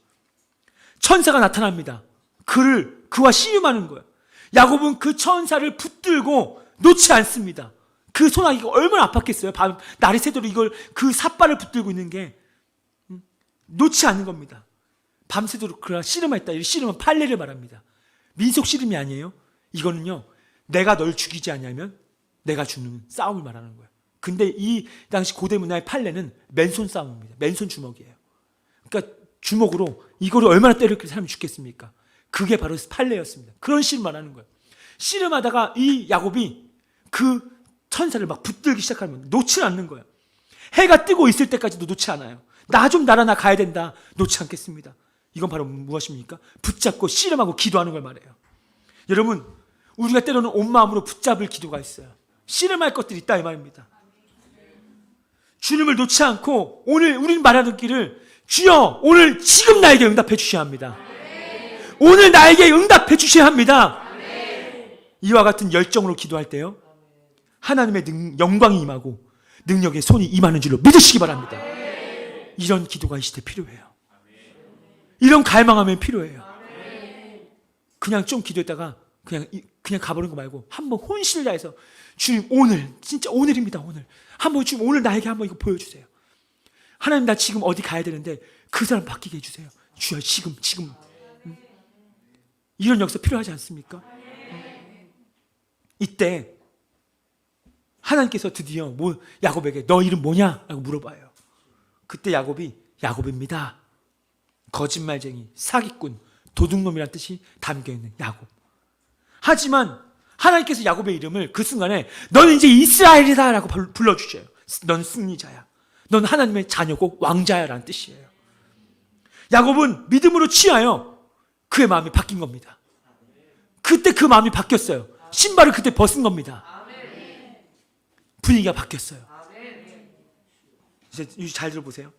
Speaker 1: 천사가 나타납니다. 그와 씨름하는 거예요. 야곱은 그 천사를 붙들고 놓지 않습니다. 그 소나기가 얼마나 아팠겠어요. 날이 새도록 이걸 그 삿발을 붙들고 있는 게 놓지 않는 겁니다. 밤새도록 그러나 씨름했다. 이 씨름은 판례를 말합니다. 민속 씨름이 아니에요. 이거는요 내가 널 죽이지 않냐면 내가 죽는 싸움을 말하는 거예요. 근데 이 당시 고대 문화의 판례는 맨손 싸움입니다. 맨손 주먹이에요. 그러니까 주먹으로 이거를 얼마나 때렸길래 사람이 죽겠습니까? 그게 바로 판례였습니다. 그런 씨름 말하는 거예요. 씨름하다가 이 야곱이 그 천사를 막 붙들기 시작하면 놓지 않는 거예요. 해가 뜨고 있을 때까지도 놓지 않아요. 나 좀 날아, 나 가야 된다. 놓지 않겠습니다. 이건 바로 무엇입니까? 붙잡고 씨름하고 기도하는 걸 말해요. 여러분 우리가 때로는 온 마음으로 붙잡을 기도가 있어요. 씨름할 것들이 있다 이 말입니다. 주님을 놓지 않고 오늘 우리는 말하는 길을 주여 오늘 지금 나에게 응답해 주셔야 합니다. 오늘 나에게 응답해 주셔야 합니다. 이와 같은 열정으로 기도할 때요 하나님의 영광이 임하고 능력의 손이 임하는 줄로 믿으시기 바랍니다. 이런 기도가 이 시대에 필요해요. 이런 갈망하면 필요해요. 그냥 좀 기도했다가 그냥 가버리는 거 말고 한번 혼신을 다해서 주님 오늘 진짜 오늘입니다. 오늘 한번 주님 오늘 나에게 한번 이거 보여주세요. 하나님 나 지금 어디 가야 되는데 그 사람 바뀌게 해주세요. 주여 지금 이런 역사 필요하지 않습니까? 이때 하나님께서 드디어 야곱에게 너 이름 뭐냐? 라고 물어봐요. 그때 야곱이 야곱입니다. 거짓말쟁이, 사기꾼, 도둑놈이란 뜻이 담겨있는 야곱. 하지만 하나님께서 야곱의 이름을 그 순간에 너는 이제 이스라엘이다 라고 불러주셔요. 넌 승리자야. 넌 하나님의 자녀고 왕자야 라는 뜻이에요. 야곱은 믿음으로 취하여 그의 마음이 바뀐 겁니다. 그때 그 마음이 바뀌었어요. 신발을 그때 벗은 겁니다. 분위기가 바뀌었어요. 이제 잘 들어보세요.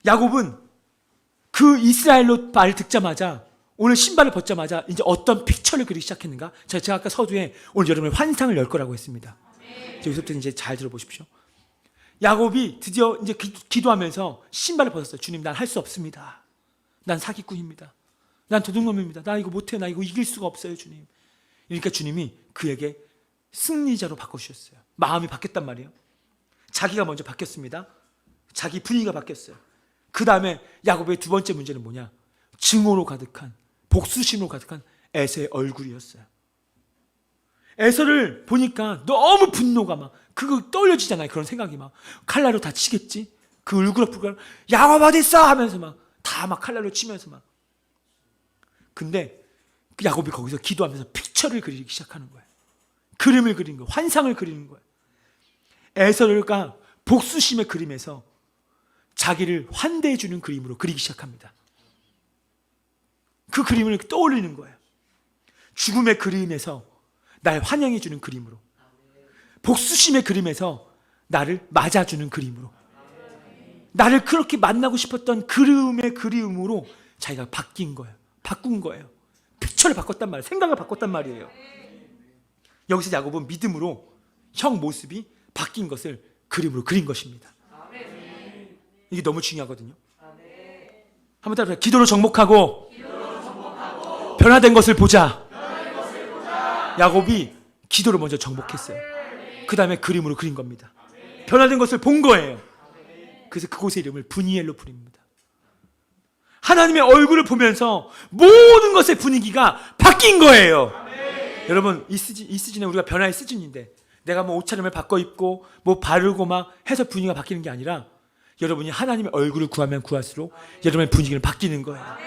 Speaker 1: 야곱은 그 이스라엘로 말을 듣자마자 오늘 신발을 벗자마자 이제 어떤 픽처를 그리기 시작했는가? 제가 아까 서두에 오늘 여러분의 환상을 열 거라고 했습니다. 여기서부터 이제 잘 들어보십시오. 야곱이 드디어 이제 기도하면서 신발을 벗었어요. 주님, 난 할 수 없습니다. 난 사기꾼입니다. 난 도둑놈입니다. 나 이거 못해. 나 이거 이길 수가 없어요, 주님. 그러니까 주님이 그에게 승리자로 바꿔주셨어요. 마음이 바뀌었단 말이에요. 자기가 먼저 바뀌었습니다. 자기 분위기가 바뀌었어요. 그 다음에 야곱의 두 번째 문제는 뭐냐? 증오로 가득한, 복수심으로 가득한 에서의 얼굴이었어요. 에서를 보니까 너무 분노가 막 그거 떠올려지잖아요. 그런 생각이 막 칼날로 다 치겠지. 그 울그락불그락 야곱 어디 있어 하면서 막 다 막 칼날로 치면서 막. 근데 그 야곱이 거기서 기도하면서 픽처를 그리기 시작하는 거예요. 그림을 그리는 거예요. 환상을 그리는 거예요. 에서가 복수심의 그림에서 자기를 환대해 주는 그림으로 그리기 시작합니다. 그 그림을 떠올리는 거예요. 죽음의 그림에서 날 환영해 주는 그림으로, 복수심의 그림에서 나를 맞아주는 그림으로, 나를 그렇게 만나고 싶었던 그림의 그림으로 자기가 바뀐 거예요. 바꾼 거예요. 픽처를 바꿨단 말이에요. 생각을 바꿨단 말이에요. 여기서 야곱은 믿음으로 형 모습이 바뀐 것을 그림으로 그린 것입니다. 이게 너무 중요하거든요. 한번 따라해요. 기도로 정복하고 변화된 것을 보자. 야곱이 기도를 먼저 정복했어요. 그 다음에 그림으로 그린 겁니다. 변화된 것을 본 거예요. 그래서 그곳의 이름을 브니엘로 부릅니다. 하나님의 얼굴을 보면서 모든 것의 분위기가 바뀐 거예요. 여러분 이 시즌에 우리가 변화의 시즌인데 내가 뭐 옷차림을 바꿔 입고 뭐 바르고 막 해서 분위기가 바뀌는 게 아니라 여러분이 하나님의 얼굴을 구하면 구할수록 여러분의 분위기는 바뀌는 거예요.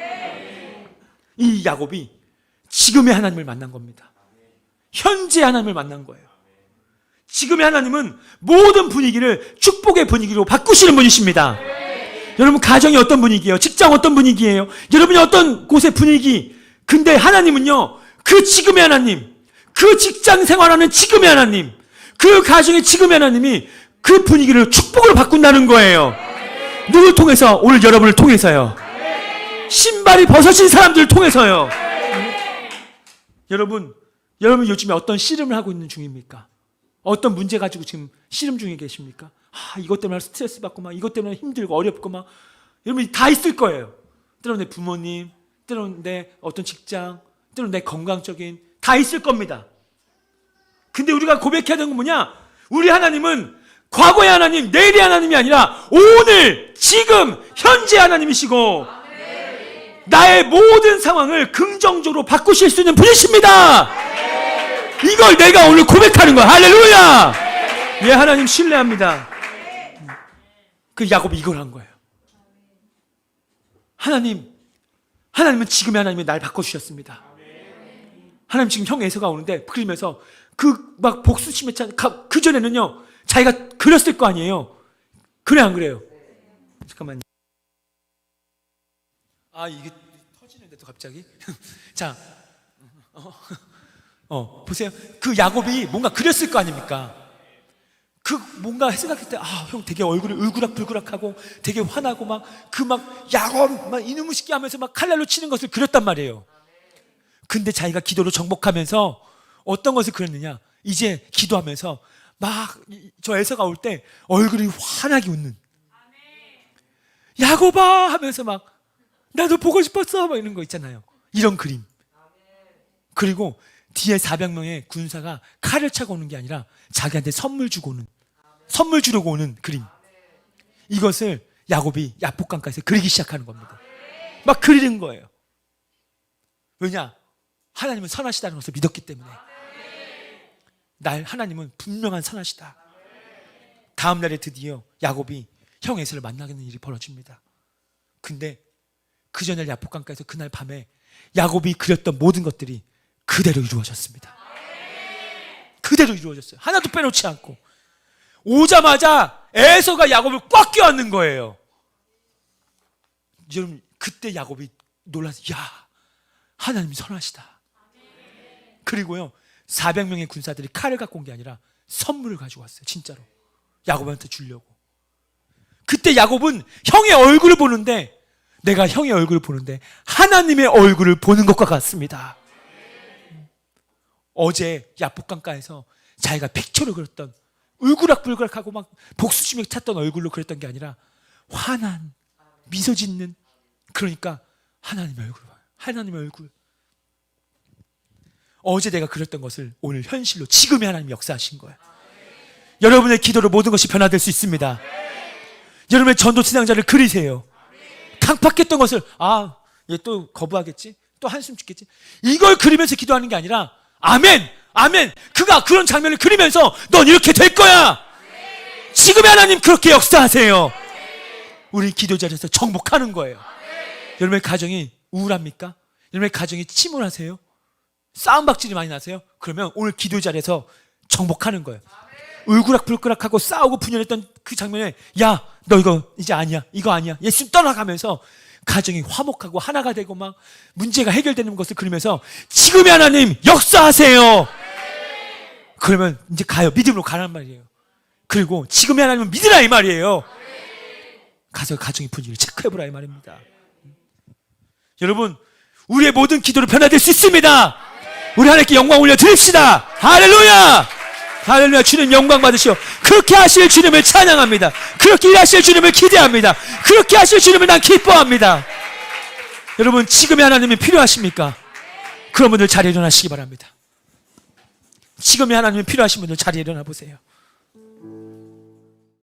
Speaker 1: 이 야곱이 지금의 하나님을 만난 겁니다. 현재 하나님을 만난 거예요. 지금의 하나님은 모든 분위기를 축복의 분위기로 바꾸시는 분이십니다. 여러분 가정이 어떤 분위기예요? 직장 어떤 분위기예요? 여러분이 어떤 곳의 분위기? 근데 하나님은요, 그 지금의 하나님, 그 직장 생활하는 지금의 하나님, 그 가정의 지금의 하나님이 그 분위기를 축복으로 바꾼다는 거예요. 누굴 통해서? 오늘 여러분을 통해서요. 신발이 벗어진 사람들을 통해서요. 여러분 요즘에 어떤 씨름을 하고 있는 중입니까? 어떤 문제 가지고 지금 씨름 중에 계십니까? 이것 때문에 스트레스 받고 막 이것 때문에 힘들고 어렵고 막 여러분이 다 있을 거예요. 때로는 내 부모님, 때로는 내 어떤 직장, 때로는 내 건강적인 다 있을 겁니다. 근데 우리가 고백해야 되는 건 뭐냐? 우리 하나님은 과거의 하나님, 내일의 하나님이 아니라 오늘, 지금, 현재 하나님이시고 나의 모든 상황을 긍정적으로 바꾸실 수 있는 분이십니다. 이걸 내가 오늘 고백하는 거야. 할렐루야! 예, 하나님 신뢰합니다. 그 야곱이 이걸 한 거예요. 하나님은 지금의 하나님이 날 바꿔주셨습니다. 하나님 지금 형 에서가 오는데 그리면서 그 막 복수심에 찬 그 전에는요 자기가 그렸을 거 아니에요. 그래 안 그래요? 잠깐만요. 이게 터지는데 또 갑자기 자 보세요. 그 야곱이 뭔가 그렸을 거 아닙니까? 그 뭔가 생각할 때 형 되게 얼굴이 울그락불그락하고 되게 화나고 막 야곱 막 이놈의 새끼 하면서 막 칼날로 치는 것을 그렸단 말이에요. 근데 자기가 기도로 정복하면서 어떤 것을 그렸느냐? 이제 기도하면서 막 저 에서가 올 때 얼굴이 환하게 웃는 야곱아 하면서 막 나도 보고 싶었어 막 이런 거 있잖아요. 이런 그림. 그리고 뒤에 400명의 군사가 칼을 차고 오는 게 아니라 자기한테 선물 주려고 오는 그림. 이것을 야곱이 야복강가에서 그리기 시작하는 겁니다. 막 그리는 거예요. 왜냐? 하나님은 선하시다는 것을 믿었기 때문에. 하나님은 분명한 선하시다. 다음 날에 드디어 야곱이 형 에서를 만나게 되는 일이 벌어집니다. 근데 그 전날 야복강가에서 그날 밤에 야곱이 그렸던 모든 것들이 그대로 이루어졌습니다. 그대로 이루어졌어요. 하나도 빼놓지 않고. 오자마자 에서가 야곱을 꽉 껴안는 거예요. 여러분 그때 야곱이 놀라서 하나님이 선하시다. 그리고요 400명의 군사들이 칼을 갖고 온 게 아니라 선물을 가지고 왔어요. 진짜로 야곱한테 주려고. 그때 야곱은 형의 얼굴을 보는데 내가 형의 얼굴을 보는데 하나님의 얼굴을 보는 것과 같습니다. 어제 야복강가에서 자기가 픽처로 그렸던 울그락불그락하고 막 복수심에 찼던 얼굴로 그렸던 게 아니라 환한 미소 짓는, 그러니까 하나님의 얼굴 봐요. 하나님의 얼굴. 어제 내가 그렸던 것을 오늘 현실로 지금의 하나님이 역사하신 거예요. 여러분의 기도로 모든 것이 변화될 수 있습니다. 여러분의 전도신앙자를 그리세요. 강팍했던 것을 얘 또 거부하겠지? 또 한숨 짓겠지? 이걸 그리면서 기도하는 게 아니라 아멘! 아멘! 그가 그런 장면을 그리면서 넌 이렇게 될 거야! 지금의 하나님 그렇게 역사하세요. 우리 기도 자리에서 정복하는 거예요. 여러분의 가정이 우울합니까? 여러분의 가정이 침울하세요? 싸움박질이 많이 나세요? 그러면 오늘 기도 자리에서 정복하는 거예요. 울그락불그락하고 싸우고 분열했던 그 장면에 너 이거 이제 아니야, 이거 아니야, 예수 떠나가면서 가정이 화목하고 하나가 되고 막 문제가 해결되는 것을 그리면서 지금의 하나님 역사하세요. 그러면 이제 가요. 믿음으로 가란 말이에요. 그리고 지금의 하나님은 믿으라 이 말이에요. 가서 가정의 분위기를 체크해보라 이 말입니다. 여러분 우리의 모든 기도로 변화될 수 있습니다. 우리 하나님께 영광 올려드립시다. 할렐루야! 할렐루야. 주님 영광 받으시오. 그렇게 하실 주님을 찬양합니다. 그렇게 일하실 주님을 기대합니다. 그렇게 하실 주님을 난 기뻐합니다. 여러분 지금의 하나님이 필요하십니까? 그런 분들 자리에 일어나시기 바랍니다. 지금의 하나님이 필요하신 분들 자리에 일어나 보세요.